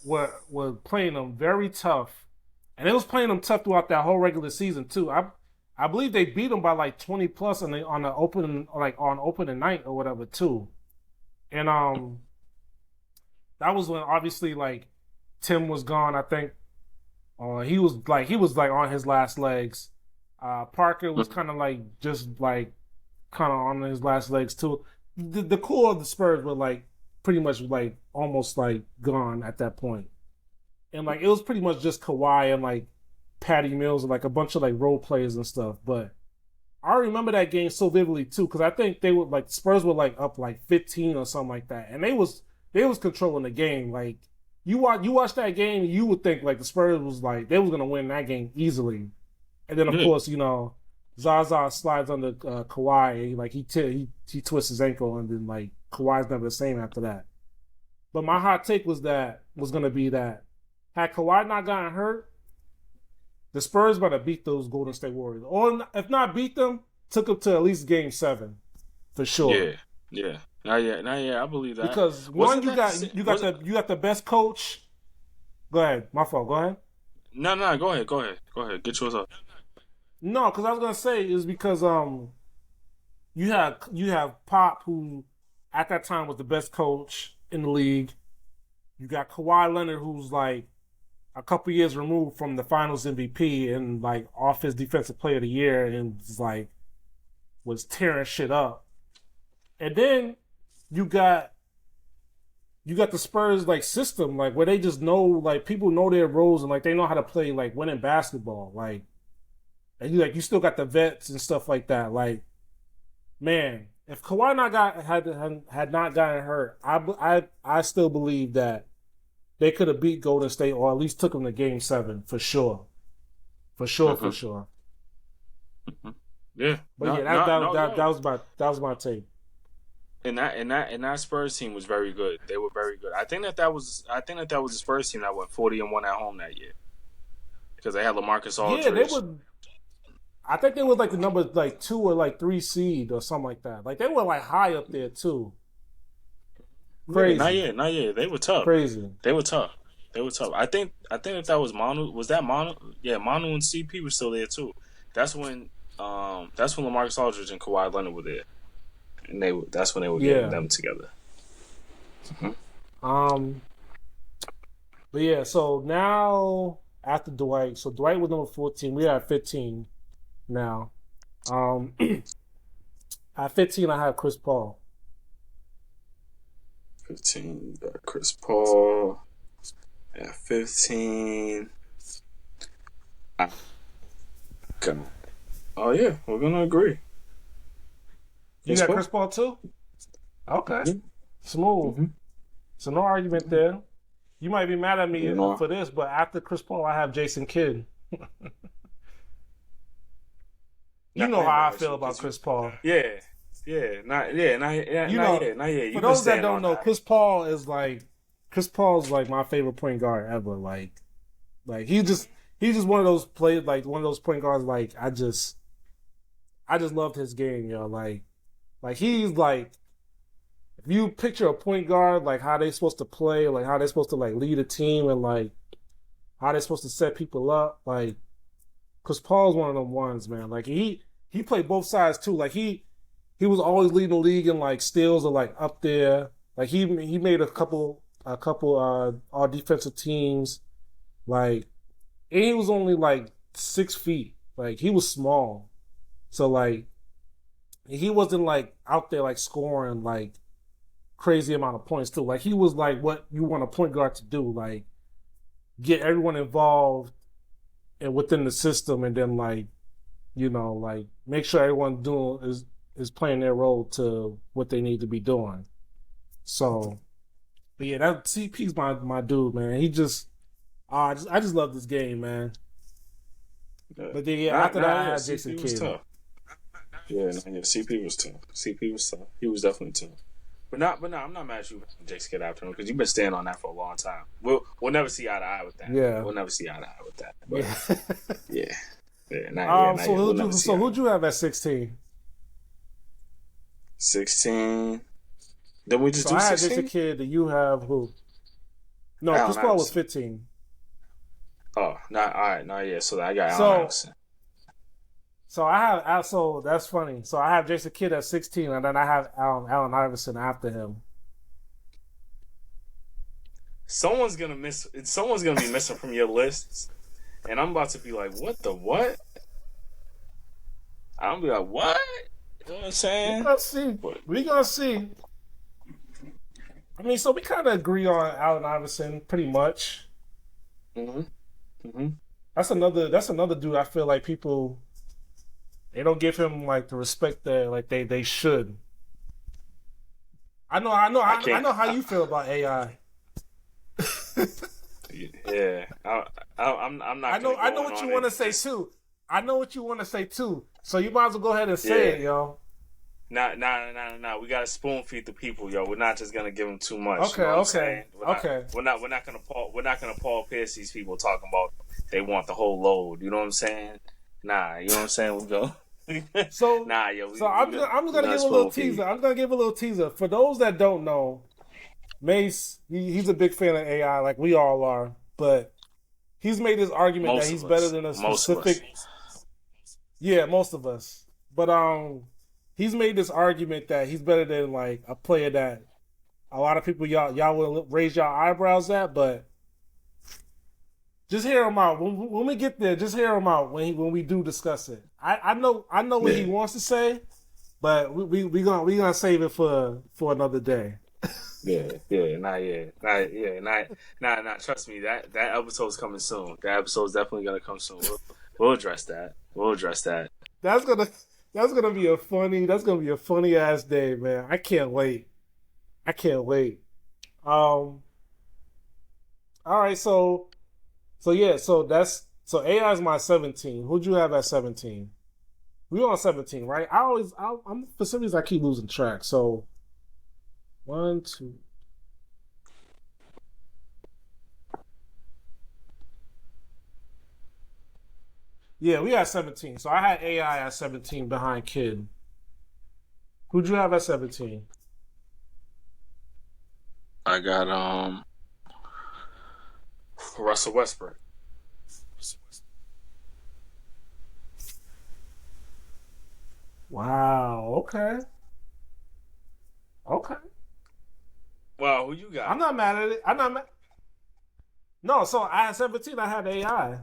playing them very tough. And it was playing them tough throughout that whole regular season, too. I believe they beat them by like 20 plus on opening night or whatever, too. And that was when obviously like Tim was gone. I think he was like on his last legs. Parker was Mhm. kind of like just like kind of on his last legs too. The core of the Spurs were like pretty much like almost like gone at that point, and like it was pretty much just Kawhi and like Patty Mills and like a bunch of like role players and stuff. But I remember that game so vividly too because I think they were like Spurs were like up like 15 or something like that, and they was controlling the game. Like you watch that game, you would think like the Spurs was like they was gonna win that game easily, and then of Yeah. course Zaza slides under Kawhi, like he twists his ankle, and then like Kawhi's never the same after that. But my hot take was gonna be that had Kawhi not gotten hurt, the Spurs about to beat those Golden State Warriors, or if not beat them, took them to at least Game 7 for sure. Yeah. Yeah. Not yet. Not yet. I believe that. Because one, Wasn't you that the got same? you got Was it? the you got the best coach. Go ahead, my fault. Go ahead. No, no. Go ahead. Go ahead. Go ahead. Get yours up. No, because I was gonna say is because you have Pop who at that time was the best coach in the league. You got Kawhi Leonard who's like a couple years removed from the Finals MVP and like off his Defensive Player of the Year and like was tearing shit up. And then you got you got the Spurs like system like where they just know like people know their roles and like they know how to play like winning basketball like and you still got the vets and stuff like that like man if Kawhi not got had not gotten hurt I still believe that they could have beat Golden State or at least took them to Game 7 for sure for Hmm. sure. Hmm. Yeah. But yeah, No. that No. that, No. that, Yo. that was my take. And that Spurs team was very good. They were very good. I think that was the Spurs team that went 40-1 at home that year because they had LaMarcus Yeah, they Aldridge. would. I think they was like the number like 2 or like 3 seed or something like that. Like they were like high up there too. Yeah, not Crazy, yet, not yet. They were tough. crazy. They were tough. They were tough. I think if that was Manu, was that Manu? Yeah, Manu and CP were still there too. That's when that's when LaMarcus Aldridge and Kawhi Leonard were there, and that's when they were getting Yeah. them together. Hmm. Um. But yeah. So now after Dwight, so Dwight was number 14. We are at 15 now. Um. At 15, I have Chris Paul. 15, you got Chris Paul at 15. I got, oh yeah, we're gonna agree. You Chris got Paul. Chris Paul too? Okay. Hmm. Smooth. Hmm. So no argument there. You might be mad at me You know. for this, but after Chris Paul, I have Jason Kidd. You Not know him how I feel actually, about because you. Chris Paul. Yeah, yeah, not yeah, not yeah, You not know, yet, not yet. for You've been those that staying don't on know, that. Chris Paul's like my favorite point guard ever. Like he's just one of those players, like one of those point guards. Like I just loved his game, yo. Like he's like if you picture a point guard, like how they supposed to play, like how they supposed to like lead a team, and like how they supposed to set people up, like Chris Paul's one of them ones, man. Like he played both sides too. Like he was always leading the league in like steals or like up there. Like he made a couple all defensive teams. Like and he was only like 6 feet. Like he was small. So like he wasn't like out there like scoring like crazy amount of points too. Like he was like what you want a point guard to do. Like get everyone involved and within the system and then like like make sure everyone doing is playing their role to what they need to be doing. So, but yeah, that CP's my dude, man. He just, I just love this game, man. Yeah. But then yeah, Not after that not I yet. had Jason CP was Kidd. tough. Yeah, not yet. CP was tough. CP was tough. He was definitely tough. But I'm not mad at you, Jason Kidd after him because you've been staying on that for a long time. We'll never see eye to eye with that. Yeah, We'll never see eye to eye with that. But yeah. yeah, yeah, not So yet. We'll never see eye. who'd you have at 16? 16. Then we just So do I had Jason 16. Kidd. And you have who? No, Chris Allen Paul was Iverson. 15. Oh, not all right. Not yet. So I got Allen So Iverson. so that's funny. So I have Jason Kidd at 16, and then I have Allen Iverson after him. Someone's gonna be missing from your lists, and I'm about to be like, what the what? I'm gonna be like, what? You know what I'm We saying? gonna see. We gonna see. I mean, so we kind of agree on Allen Iverson pretty much. Mm-hmm. Mm-hmm. That's another dude. I feel like people they don't give him like the respect that like they should. I I can't. know how you feel about AI. Yeah, I'm not gonna I go know in what you on want it. to say Just too. I know what you want to say too. So you might as well go ahead and say yeah. it, yo. Nah. We gotta spoon feed the people, yo. We're not just gonna give them too much. You Okay, know what I'm okay, saying? okay. We're not gonna Paul Pierce these people talking about they want the whole load. You know what I'm saying? Nah, you know what I'm saying? We go. So Nah, yo, so I'm we gonna gonna give a little spoon feed. teaser. I'm gonna give a little teaser for those that don't know. Mace, he's a big fan of AI, like we all are, but he's made this argument that Most he's of better us. than a Most of us. specific. Yeah, most of us. But he's made this argument that he's better than like a player that a lot of people y'all will raise y'all eyebrows at, but just hear him out when we get there. Just hear him out when we do discuss it. I know what he Yeah. wants to say, but we gonna save it for another day. Nah. Trust me, that episode's coming soon. That episode's definitely gonna come soon. We'll address that. We'll address that. That's gonna that's gonna be a funny ass day, man. I can't wait. I can't wait. All right, so yeah, so AI is my 17. Who'd you have at 17? We on 17, right? I'm for some reason I keep losing track. So one, two. Yeah, we had 17. So I had AI at 17 behind Kid. Who'd you have at 17? I got Russell Westbrook. Wow. Okay. Okay. Wow, who you I'm got? not mad at it. I'm not mad. No, so I had 17. I had AI.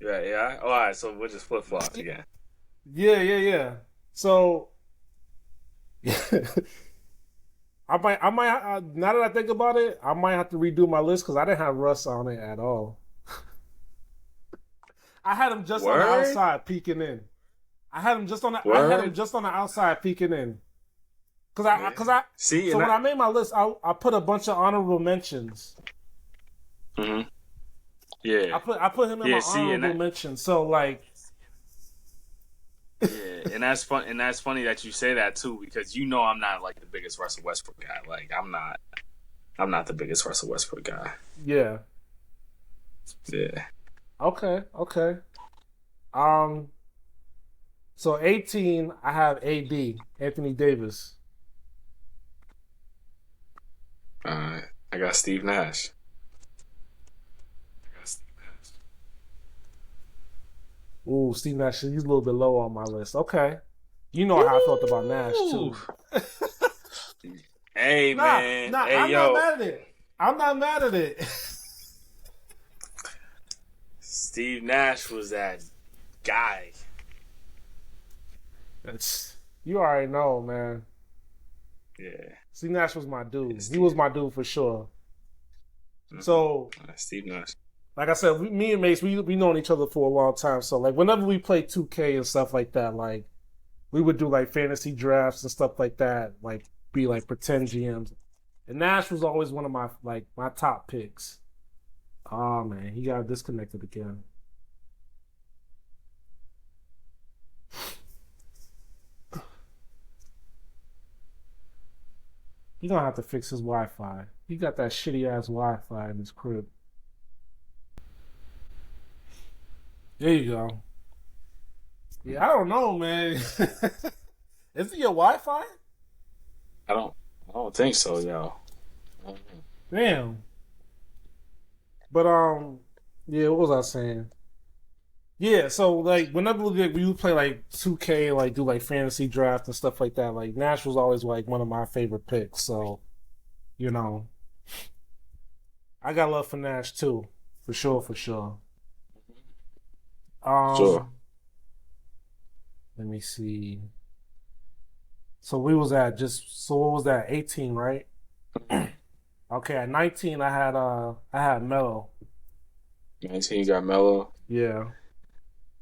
Yeah. Oh, all right, so we'll just flip flop again. Yeah. So I might. Now that I think about it, I might have to redo my list because I didn't have Russ on it at all. I had him just on the Word, outside peeking in. I had him word. just on the outside peeking in. Yeah. See, So and when I. I made my list, I put a bunch of honorable mentions. Hmm. Yeah, I put him in my yeah. See, and honorable that. mentions. So like, Yeah, and that's fun. And that's funny that you say that too, because you know I'm not like the biggest Russell Westbrook guy. Like I'm not. I'm not the biggest Russell Westbrook guy. yeah, Yeah. okay. Um, so 18, I have AD, Anthony Davis. I got Steve Nash. Ooh, Steve Nash, he's a little bit low on my list. Okay, you know how I felt about Nash Ooh. too. Hey man. Hey I'm not yo. mad at it. I'm not mad at it. Steve Nash was that guy. It's, you already know, man. Yeah. Steve Nash was my Yeah, dude. He was Steve. my dude for sure. Mm-hmm. So, Steve Nash. like I said, me and Mace, we known each other for a long time. So, like, whenever we play 2K and stuff like that, like, we would do like fantasy drafts and stuff like that, like be like pretend GMs. And Nash was always one of my top picks. Oh man, he got disconnected again. He gonna have to fix his Wi-Fi. He got that shitty ass Wi-Fi in his crib. There you go. Yeah, I don't know, man. Is it your Wi-Fi? I don't. I don't think so, yo. Damn. But yeah, what was I saying? Yeah, so like whenever we would play like 2K, like do like fantasy draft and stuff like that, like Nash was always like one of my favorite picks. So, you know, I got love for Nash too, for sure, for sure. Sure. Um, Let me see. So we was at just so what was that? 18, right? Okay, at 19, I had Melo. 19, you got Melo. Yeah.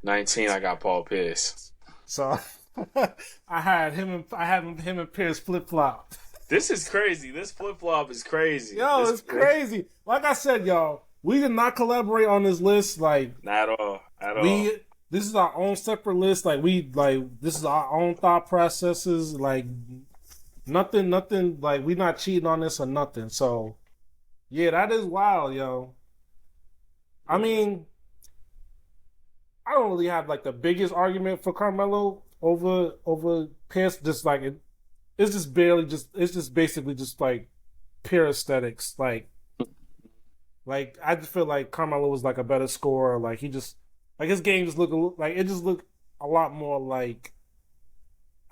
19, I got Paul Pierce. So I had him and Pierce flip flop. This is crazy. This flip flop is crazy. Yo, it's crazy. Like I said, y'all, we did not collaborate on this list. Like Not at all. At all. we, this is our own separate list. This is our own thought processes. Like nothing. Like we not cheating on this or nothing. So yeah, that is wild, yo. I mean, I don't really have like the biggest argument for Carmelo over Pierce. Just like it's just barely just it's just basically just like pure aesthetics. Like I just feel like Carmelo was like a better scorer. Like he just like his game just looked like it just looked a lot more like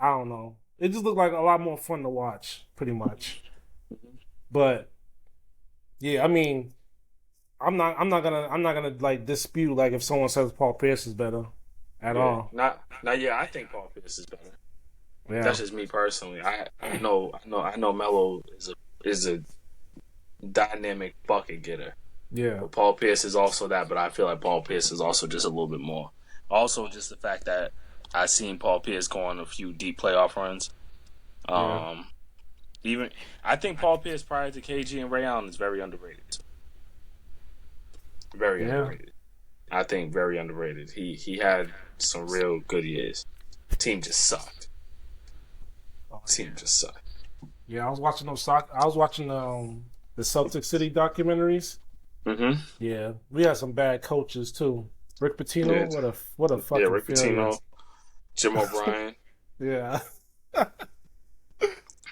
I don't know. It just looked like a lot more fun to watch, pretty much. But yeah, I mean, I'm not gonna like dispute like if someone says Paul Pierce is better at all. Not yeah, I think Paul Pierce is better. Yeah, That's just me personally. I know Melo is a dynamic bucket getter. yeah, But Paul Pierce is also that, but I feel like Paul Pierce is also just a little bit more. Also, just the fact that I seen Paul Pierce go on a few deep playoff runs. yeah. Even I think Paul Pierce prior to KG and Ray Allen is very underrated. Very Yeah. underrated. I think very underrated. He had some real good years. Team just sucked. Oh, Team just sucked. yeah. I was watching the Celtic City documentaries. Mm-hmm. Yeah, we had some bad coaches too. Rick Pitino, Yeah. what a fucking Rick failure. Pitino, Jim O'Brien. Yeah.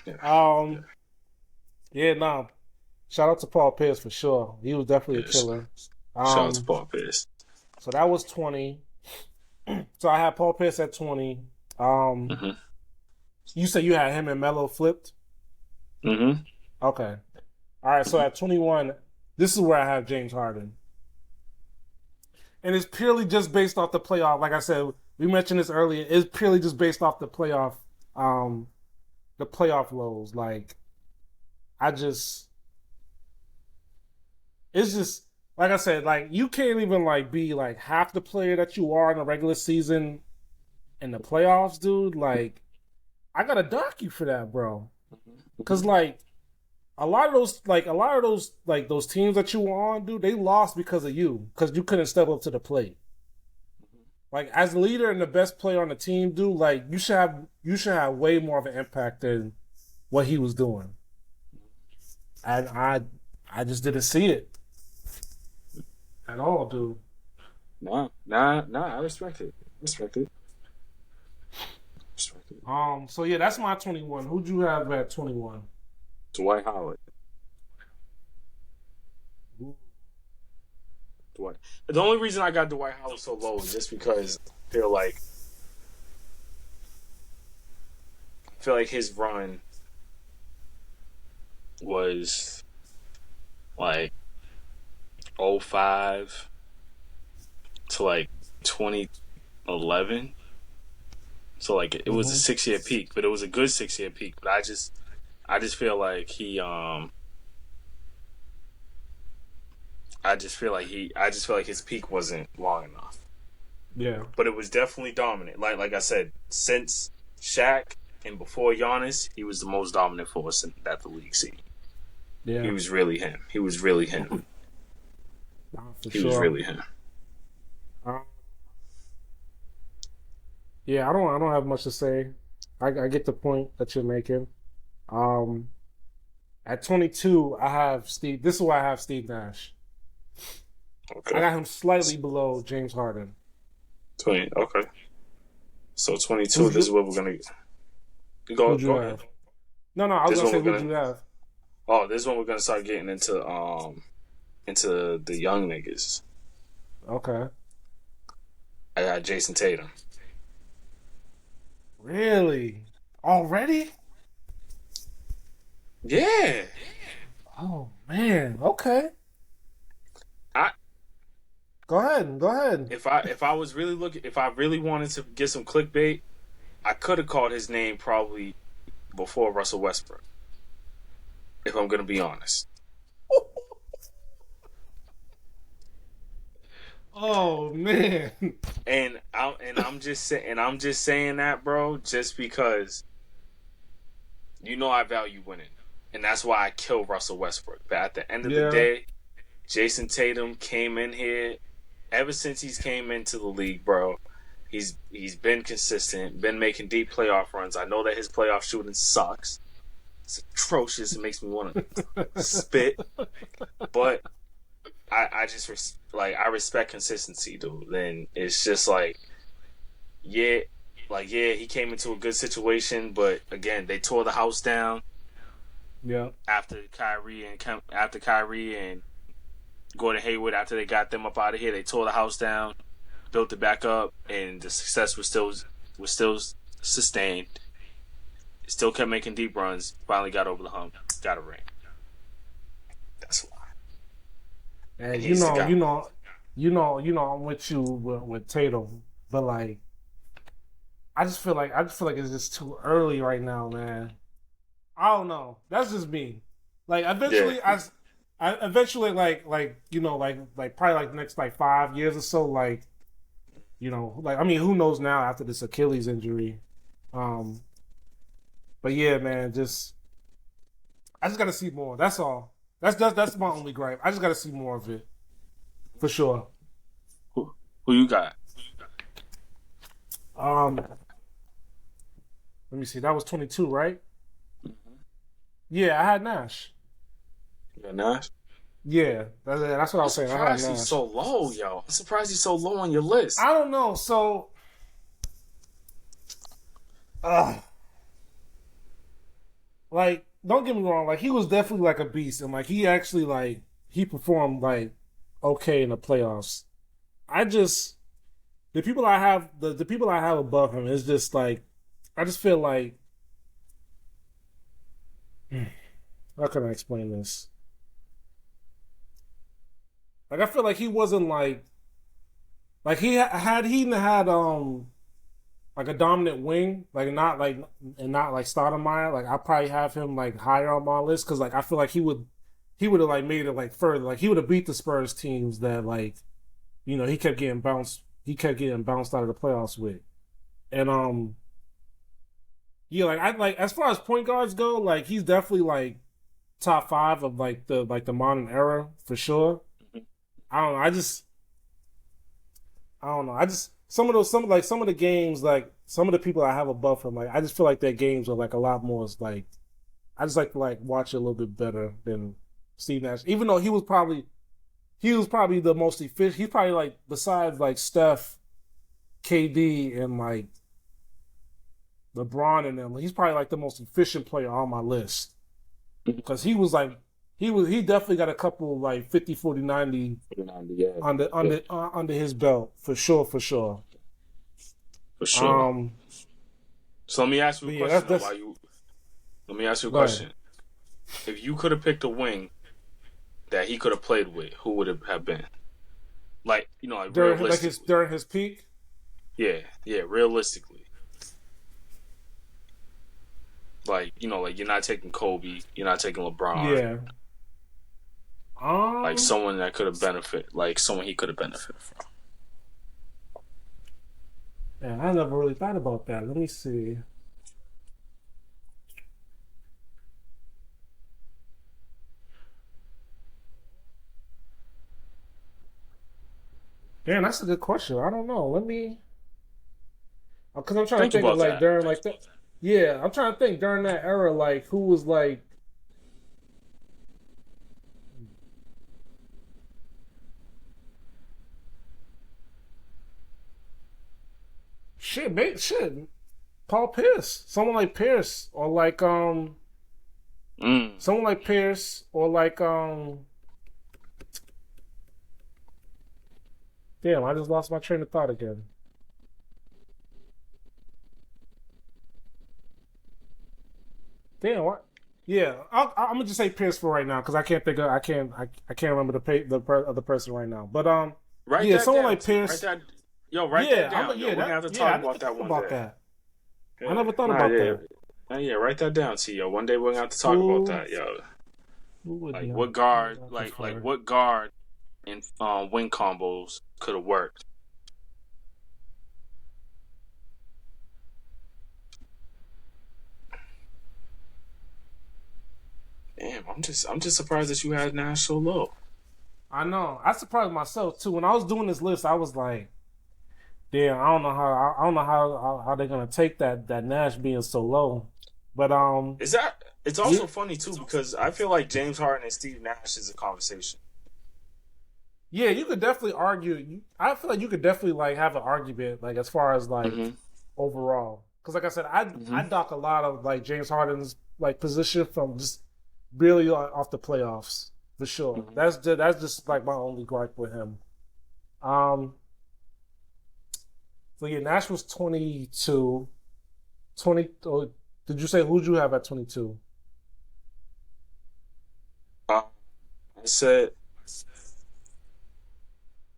Yeah. Yeah, nah. Shout out to Paul Pierce for sure. He was definitely a Yes. killer. Shout out to Paul Pierce. So that was 20. So I had Paul Pierce at 20. Mm-hmm. You said you had him and Melo flipped? Mm-hmm. Okay. All right, so at 21, this is where I have James Harden. And it's purely just based off the playoff. Like I said, we mentioned this earlier. It's purely just based off the playoff lows. Like it's just like I said, like you can't even like be like half the player that you are in the regular season in the playoffs, dude. Like I gotta dock you for that, bro. Cause like a lot of those teams that you were on, dude, they lost because of you, because you couldn't step up to the plate. Like as a leader and the best player on the team, dude, like you should have way more of an impact than what he was doing. And I just didn't see it at all, dude. Nah. I respect it. Respect it. So yeah, that's my 21. Who'd you have at 21? Dwight Howard. Dwight. The only reason I got Dwight Howard so low is just because I feel like his run was like 05 to like 2011. So like it was a 6-year peak, but it was a good 6-year peak. But I just feel like I just feel like his peak wasn't long enough. Yeah. But it was definitely dominant. Like I said, since Shaq and before Giannis, he was the most dominant force that the league seen. Yeah. He was really him. He was really him. Was really him. Yeah, I don't have much to say. I get the point that you're making. At 22, I have Steve. This is why I have Steve Nash. Okay. I got him slightly below James Harden. 20. Okay. So 22. This is what we're gonna go. Go ahead. No, I was gonna say who'd you have? Oh, this is when we're gonna start getting into the young niggas. Okay. I got Jason Tatum. Really? Already? Yeah. Oh man. Okay. Go ahead. Go ahead. If I was really looking, if I really wanted to get some clickbait, I could have called his name probably before Russell Westbrook. If I'm gonna be honest, Oh man. I'm just saying that, bro, just because I value winning, and that's why I kill Russell Westbrook. But at the end of the Yeah. day, Jason Tatum came in here. Ever since he's came into the league, bro, he's been consistent, been making deep playoff runs. I know that his playoff shooting sucks. It's atrocious. It makes me want to spit. But I just I respect consistency, dude. And it's just yeah, he came into a good situation, but again, they tore the house down Yeah. after Kyrie and Gordon Hayward, after they got them up out of here. They tore the house down, built it back up, and the success was still sustained. Still kept making deep runs. Finally got over the hump. Got a ring. That's why. And And he's the guy. I'm with you with Tatum, but like, I just feel like it's just too early right now, man. I don't know. That's just me. Like eventually, Yeah. I eventually probably like the next like 5 years or so, like like I mean, who knows now after this Achilles injury. Um, but yeah, man, I just gotta see more. That's all. That's my only gripe. I just gotta see more of it for sure. Who you got? Um, let me see. That was 22, right? Yeah, I had Nash. You got Nash? Yeah, that's what I I'm was saying. I had surprised he's Nash. so low, yo. I'm surprised he's so low on your list. I don't know. So, uh, like, don't get me wrong. Like, he was definitely like a beast, and like he actually he performed like okay in the playoffs. I just the people I have above him is just like I just feel like how can I explain this? Like I feel like he wasn't like he had like a dominant wing, not like Stoudemire. Like I probably have him like higher on my list because like I feel like he would have like made it like further. Like he would have beat the Spurs teams that he kept getting bounced. He kept getting bounced out of the playoffs with, and yeah, like I like as far as point guards go, like he's definitely like top five of the modern era for sure. I don't know. I don't know. I just some of the games like some of the people I have above him like I just feel like their games are like a lot more like I just like to like watch it a little bit better than Steve Nash. Even though he was probably the most efficient. He's probably like besides like Steph, KD, and like LeBron and them. He's probably like the most efficient player on my list because he definitely got a couple like 50, 40, 90 Yeah. under his belt for sure, for sure. For sure. So let me ask you a yeah, question. that's Let me ask you a go ahead. question. If you could have picked a wing that he could have played with, who would it have been? Like realistically. During his peak. Yeah, realistically. Like you're not taking Kobe, you're not taking LeBron. Yeah. Like someone that could have benefited, like someone he could have benefited from. Yeah, I never really thought about that. Let me see. Damn, that's a good question. I don't know. Let me, because I'm trying to Think think of about like that. during like the, yeah, I'm trying to think during that era like who was like shit. Paul Pierce, someone like Pierce, or like someone like Pierce, or like damn, I just lost my train of thought again. Damn, what? Yeah, I'm gonna just say Pierce for right now because I can't think of I can't remember the other person right now. But Write Yeah, that someone down, like T. Write Pierce. that. Yo, write that Yeah, down. Yo, we're gonna have to talk I didn't about even that think one about day. that. I Yeah. never thought Nah, about yeah. that. Yeah, write that down, T. Yo, one day we're gonna have to talk about Who that. Yo, like what who would guard, I like prefer? what guard in win combos could have worked. Damn, I'm just surprised that you had Nash so low. I know. I surprised myself too. When I was doing this list, I was like, "Damn, I don't know how they're gonna take that Nash being so low." But Is that? It's yeah, also funny too because I feel like James Harden and Steve Nash is a conversation. yeah, you could definitely argue. I feel like you could definitely like have an argument like as far as like Mm-hmm. overall, because like I said, I Mm-hmm. dock a lot of like James Harden's like position from just really off the playoffs for sure. Mm-hmm. That's just like my only gripe with him. Um, so yeah, Nash was 22. 20. Oh, did you say who'd you have at 22? Uh, I said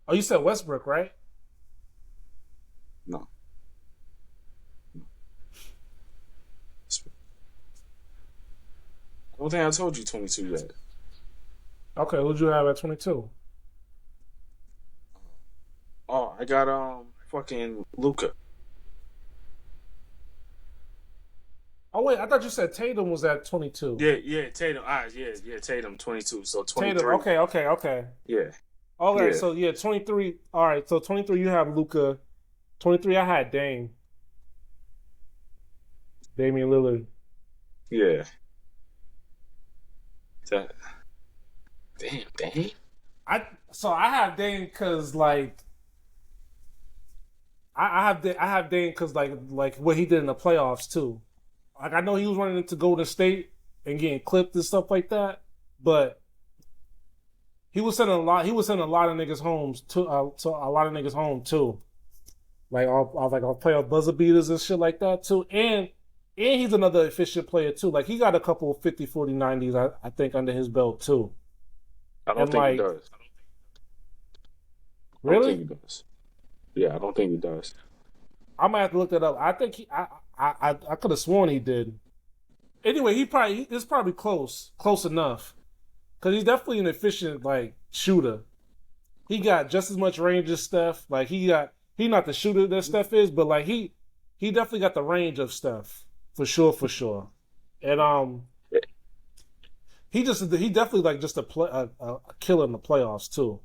Oh, you said Westbrook, right? no. I don't think I told you 22 yet. Okay, who'd you have at 22? Oh, I got fucking Luca. Oh wait, I thought you said Tatum was at 22. Yeah, yeah, Tatum. Yeah, Tatum 22. So Tatum. 23. Okay. Yeah, Okay, yeah, so yeah, 23. All right, so 23 you have Luca. 23 I had Damian Lillard. yeah. That, damn. I have Dame because like I have Dame because like what he did in the playoffs too. Like I know he was running into Golden State and getting clipped and stuff like that, but he was sending a lot. He was sending a lot of niggas homes to a lot of niggas home too. Like I'll play off buzzer beaters and shit like that too. And he's another efficient player too. Like he got a couple of 50, 40, 90s, I think, under his belt too. I don't And think he like, does. I don't think really? he does. Yeah, I don't think he does. I might have to look that up. I think I could have sworn he did. Anyway, it's probably close enough. Because he's definitely an efficient like shooter. He got just as much range as Steph. Like he not the shooter that Steph is, but like he definitely got the range of Steph for sure. And he definitely like just a killer in the playoffs too.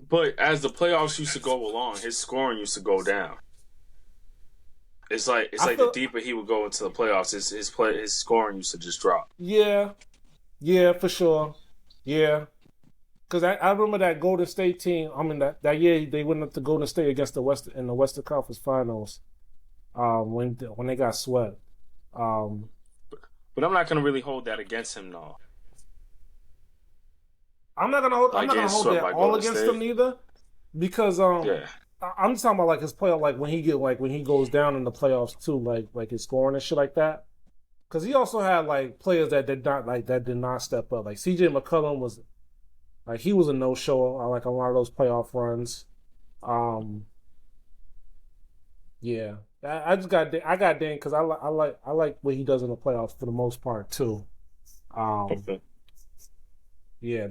But as the playoffs used to go along, his scoring used to go down. It's I like the feel deeper he would go into the playoffs, his scoring used to just drop. yeah for sure yeah. Because I remember that Golden State team. I mean that year they went up to Golden State against the West in the Western Conference Finals. When they got swept. Um, But I'm not gonna really hold that against him, though. I'm Like not getting gonna hold swept that by all Golden against State. them neither, because Yeah, I'm just talking about like his play like when he goes down in the playoffs too, like his scoring and shit like that. Because he also had like players that did not step up. Like CJ McCollum was like he was a no show on like a lot of those playoff runs. Um, yeah, I got Dan because I like what he does in the playoffs for the most part too. Um, okay. yeah,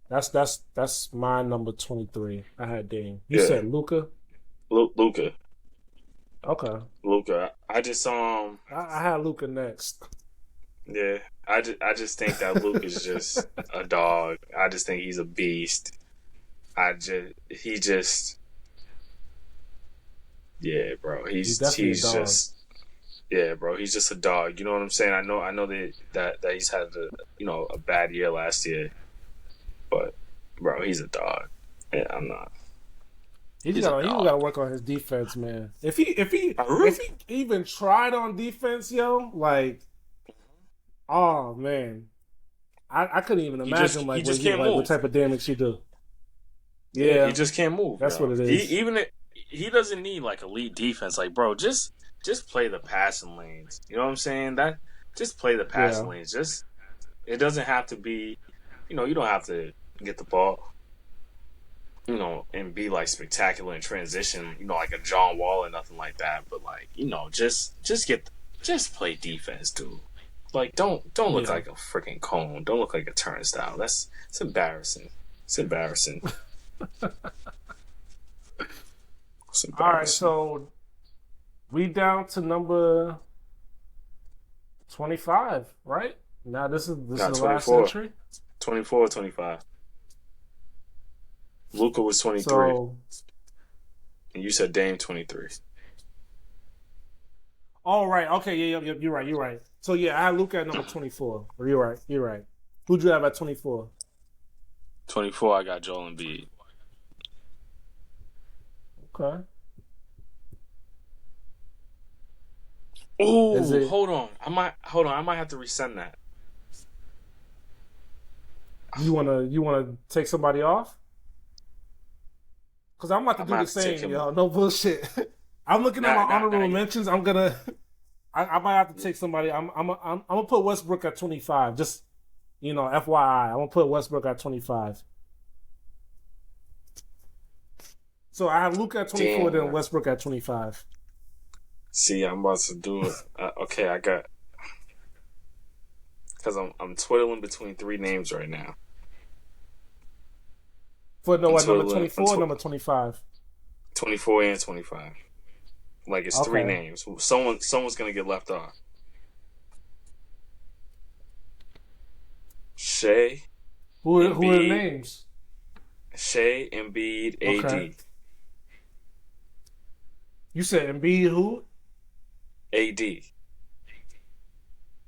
that's my number 23. I had Dame. You Yeah, said Luca. Luca, Okay, Luca. I just I had Luca next. yeah. I just think that Luke is just a dog. I just think he's a beast. He just yeah, bro. He's definitely a He's dog. just yeah, bro. He's just a dog. You know what I'm saying? I know that he's had a bad year last year, but bro, he's a dog. Yeah, I'm not. He's a He just dog. gotta work on his defense, man. Uh-huh. If he even tried on defense, yo, like, oh man, I couldn't even imagine He like just can't what move. type of damage he do. Yeah, he Yeah, just can't move, that's bro. what it is. He doesn't need like elite defense. Like, bro, just play the passing lanes. You know what I'm saying? That just play the passing Yeah, lanes. Just it doesn't have to be. You don't have to get the ball. and be like spectacular in transition, like a John Wall or nothing like that. But like, just play defense, dude. Like, don't look Yeah. like a freaking cone. Don't look like a turnstile. It's embarrassing. It's embarrassing. It's All right, embarrassing. so we down to number 25, right? Now this is Not the last 24. entry. 24 or 25. Luka was 23, So, and you said Dame 23. all right, okay, yeah, you're right, you're right. So yeah, I had Luka at number 24. You're right, you're right. Who'd you have at 24? 24, I got Joel Embiid. Okay. Is Oh, it hold on. I might have to resend that. you wanna take somebody off? Because I'm about to I do might the have to take same, him. yo. No bullshit. I'm looking at my Not honorable yet. mentions. I might have to take somebody. I'm gonna put Westbrook at 25. Just FYI, I'm gonna put Westbrook at 25. So I have Luka at 24, then Damn. Westbrook at 25. See, I'm about to do it. Okay, I got because I'm twiddling between three names right now. For no, I'm what, number twiddling. 24 or number 25? 24 and 25. Like it's three Okay. names. Someone's gonna get left off. Shea, Who are the Embiid, names? Embiid, Okay. AD, You said Embiid who? AD.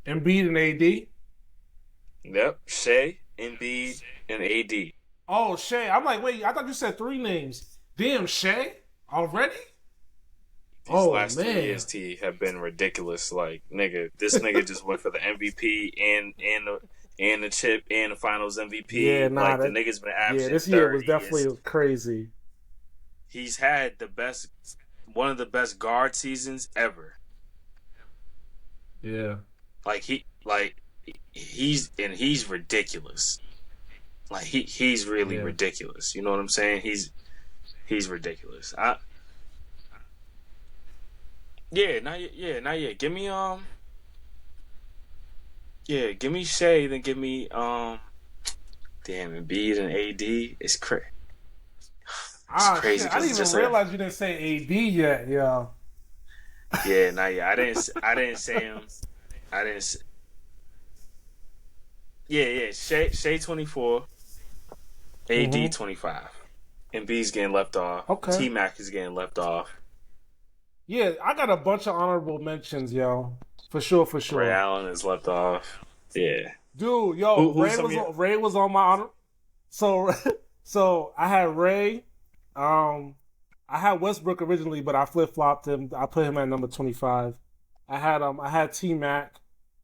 Embiid and AD? Yep, Shea, Embiid, and AD. Oh, Shea. I'm like, wait, I thought you said three names. Damn, Shea? Already? These Oh, last 3 years, man. T, have been ridiculous. Like, nigga, this nigga just went for the MVP and the chip and the Finals Yeah, MVP. nah, Like, the nigga's been averaging this year was 30. definitely crazy. He's had one of the best guard seasons ever. Yeah. Like he's ridiculous. Like he's really Yeah. ridiculous. You know what I'm saying? He's ridiculous. Not yet. Give me Shea, then give me damn Embiid and AD. It's Ah, crazy shit. I because didn't it's even just like realize you didn't say AD yet, yo. not yet. I didn't say him. I didn't. Yeah. Shea 24, AD Mm-hmm. 25. Embiid's getting left off. Okay. T Mac is getting left off. Yeah, I got a bunch of honorable mentions, yo. For sure, for Ray sure. Allen is left off. Yeah. Dude, yo, Who's some of your Ray was on my honor. So so I had Ray. Um I had Westbrook originally, but I flip flopped him. I put him at number 25. I had T Mac.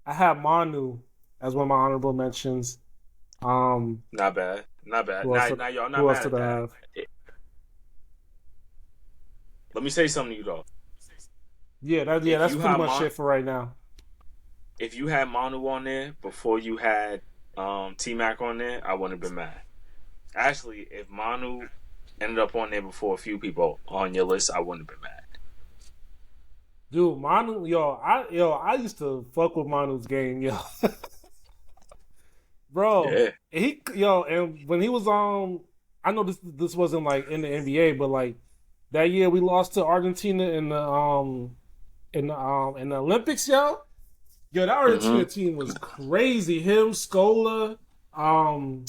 I had Manu as one of my honorable mentions. Um not bad. Not bad. who else Now y'all not who else mad did at I that. have? Let me say something to you though. If That's you pretty had much it for right now. if you had Manu on there before you had T Mac on there, I wouldn't have been mad. Actually, if Manu ended up on there before a few people on your list, I wouldn't have been mad. Dude, Manu, I used to fuck with Manu's game, yo. Bro, Yeah. and when he was on, I know this wasn't like in the NBA, but like that year we lost to Argentina in the Olympics, yo, that Argentina Mm-hmm. team was crazy. Him, Scola, um,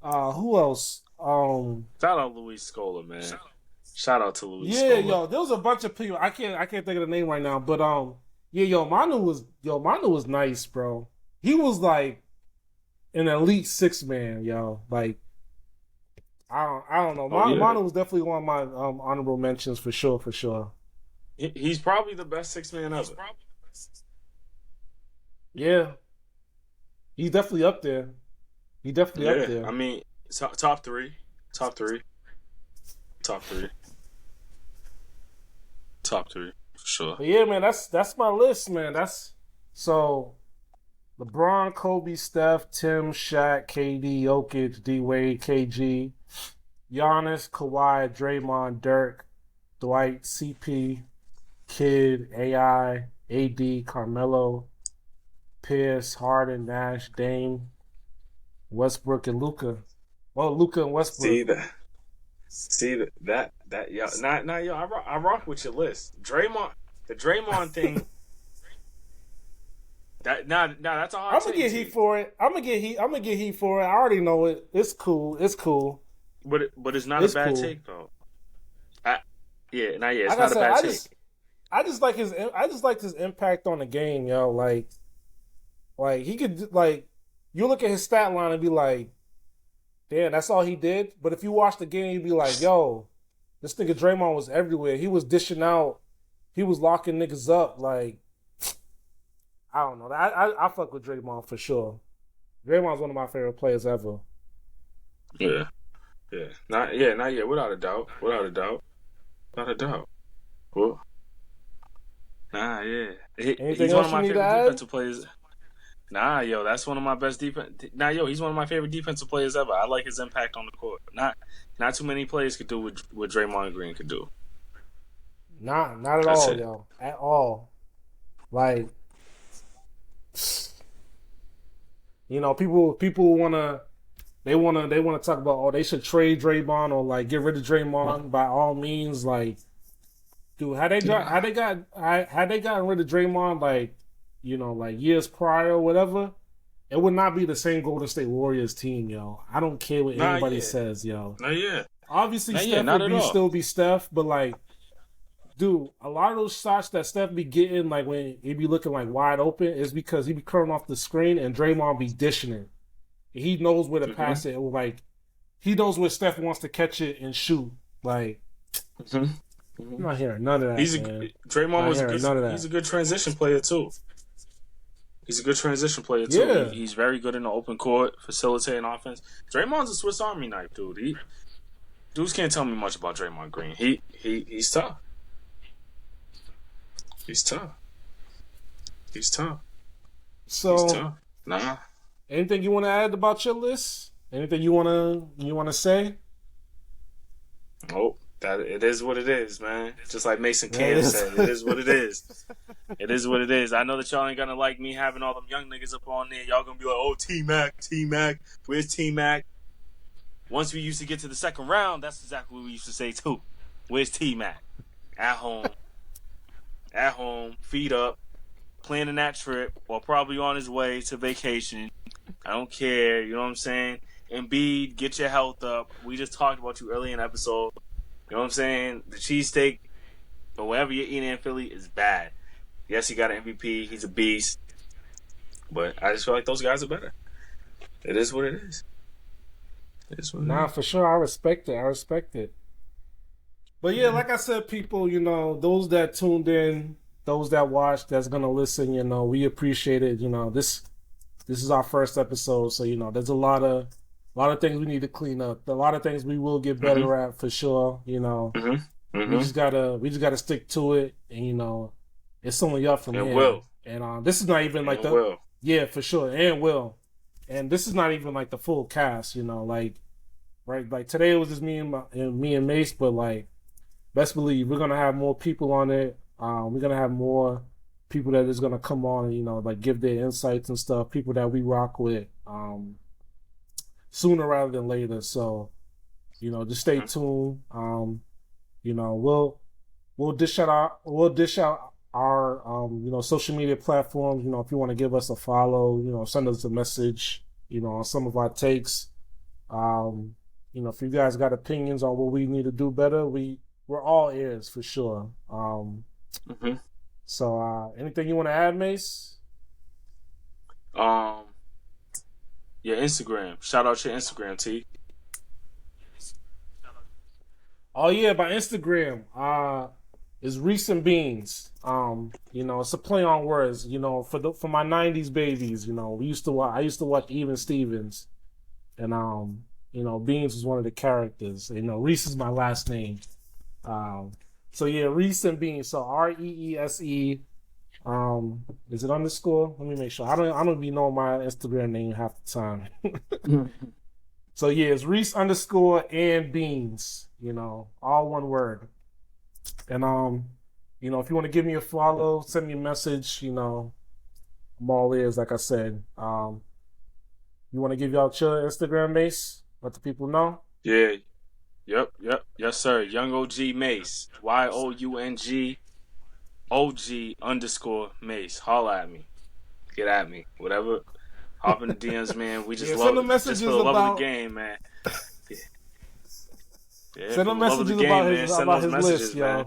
who else? Shout out Luis Scola, man. Shout out to Luis Yeah, Scola. yo, there was a bunch of people. I can't think of the name right now, but yeah, Manu was nice, bro. He was like an elite six man, yo. Like I don't know. Oh yeah. Manu was definitely one of my honorable mentions for sure, for sure. He's probably the best six man ever. Yeah, he's definitely up there. He definitely up Yeah. there. I mean, top three. Top three. Top three. Top three. For sure. But yeah, man, that's my list, man. That's so LeBron, Kobe, Steph, Tim, Shaq, KD, Jokic, D Wade, KG. Giannis, Kawhi, Draymond, Dirk, Dwight, CP, Kid, AI, AD, Carmelo, Pierce, Harden, Nash, Dame, Westbrook, and Luca. Well, Luca and Westbrook. See that? Yo, not yo. I rock with your list. The Draymond thing. That's a hot I'm gonna take, get heat T. for it. I'm gonna get heat. I'm gonna get heat for it. I already know it. It's cool. It's cool. But it's not a It's bad cool. take though. I, yeah, not yet. It's Like I not a said, bad take. I just like his. I just like his impact on the game, yo. Like he could like. You look at his stat line and be like, damn, that's all he did. But if you watch the game, you'd be like, yo, this nigga Draymond was everywhere. He was dishing out. He was locking niggas up. Like, I don't know. I fuck with Draymond for sure. Draymond's one of my favorite players ever. Yeah, not yet. Without a doubt. Without a doubt. Well, yeah. Anything He's one else of you my need to favorite add? defensive players. Nah, yo, that's one of my best defense. Nah, yo, he's one of my favorite defensive players ever. I like his impact on the court. Not too many players could do what Draymond Green could do. Not at That's all, it. yo. At all. Like, people wanna talk about, oh, they should trade Draymond or like get rid of Draymond by all means. Like, dude, had they gotten rid of Draymond like, like years prior or whatever, it would not be the same Golden State Warriors team, yo. I don't care what Nah, anybody yeah. says, yo. Nah, yeah. Obviously, Nah, yeah. Steph Not would at all. still be Steph, but like, dude, a lot of those shots that Steph be getting, like when he be looking like wide open, is because he be curling off the screen and Draymond be dishing it. He knows where to Mm-hmm. pass it. Like, he knows where Steph wants to catch it and shoot. Like, Mm-hmm. I'm Mm-hmm. not hearing none of that, man. Draymond Not was a hearing good. none of He's that. a good transition player too. He's a good transition player too. Yeah. He's very good in the open court, facilitating offense. Draymond's a Swiss Army knife, dude. Dudes can't tell me much about Draymond Green. He's tough. He's tough. He's tough. He's So, tough. Nah. anything you want to add about your list? Anything you wanna say? Oh, that it is what it is, man. Just like Mason Yeah, Cam said, it is what it is. It is what it is. I know that y'all ain't gonna like me having all them young niggas up on there. Y'all gonna be like, oh, T-Mac, where's T-Mac? Once we used to get to the second round, that's exactly what we used to say too. Where's T-Mac? At home, feet up, planning that trip, or probably on his way to vacation. I don't care, you know what I'm saying? Embiid, get your health up. We just talked about you earlier in the episode. You know what I'm saying? The cheesesteak or whatever you're eating in Philly is bad. Yes, he got an MVP. He's a beast. But I just feel like those guys are better. It is what it is. It is what it Nah, is. for sure. I respect it. But yeah, like I said, people, those that tuned in, those that watched, that's gonna listen, we appreciate it. This is our first episode, so there's a lot of things we need to clean up. A lot of things we will get better at for sure. Mm-hmm. We Mm-hmm. just gotta stick to it, and it's only up from And here. will. And this is not even like And will. yeah, for sure, and will. And this is not even like the full cast, like right, like today it was just me and Mace, but like best believe we're gonna have more people on it. We're gonna have more people that is gonna come on and like give their insights and stuff. People that we rock with sooner rather than later. So just stay tuned. We'll dish out our social media platforms. If you want to give us a follow, send us a message. On some of our takes. If you guys got opinions on what we need to do better, we're all ears for sure. Mm-hmm. So anything you want to add, Mace? Your Instagram. Shout out your Instagram, T. Oh yeah, my Instagram is Recent Beans. It's a play on words. For my '90s babies. I used to watch Even Stevens, and Beans was one of the characters. Reese is my last name. So yeah, Recent Beans. So REESE. Is it underscore? Let me make sure. I don't even know my Instagram name half the time. So yeah, it's Reese underscore and Beans. All one word. And if you want to give me a follow, send me a message. I'm all ears, like I said. You want to give out your Instagram, Mace? Let the people know. Yeah. Yep. Yes, sir. Young OG Mace. YOUNG OG_Mace. Holla at me. Get at me. Whatever. Hop in the DMs, man. We just Yeah, send love them just for messages the love of the about. game, man. Yeah, yeah, Send for them the love of the messages game, man. Send about those his list, messages, man.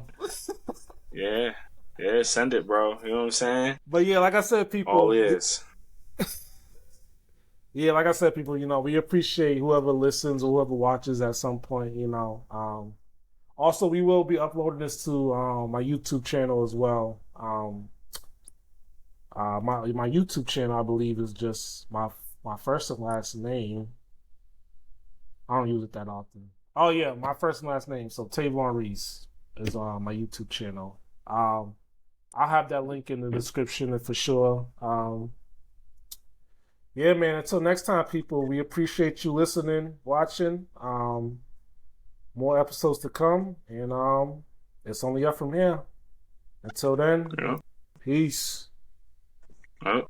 yo. Yeah. Yeah, send it, bro. You know what I'm saying? But yeah, like I said, All people. is. Yeah, like I said, people. We appreciate whoever listens or whoever watches at some point. Also, we will be uploading this to my YouTube channel as well. My YouTube channel, I believe, is just my first and last name. I don't use it that often. Oh yeah, my first and last name. So Tavon Reese is on my YouTube channel. I'll have that link in the description for sure. Yeah, man. Until next time, people. We appreciate you listening, watching. More episodes to come, and it's only up from here. Until then, Yeah. peace. Yep.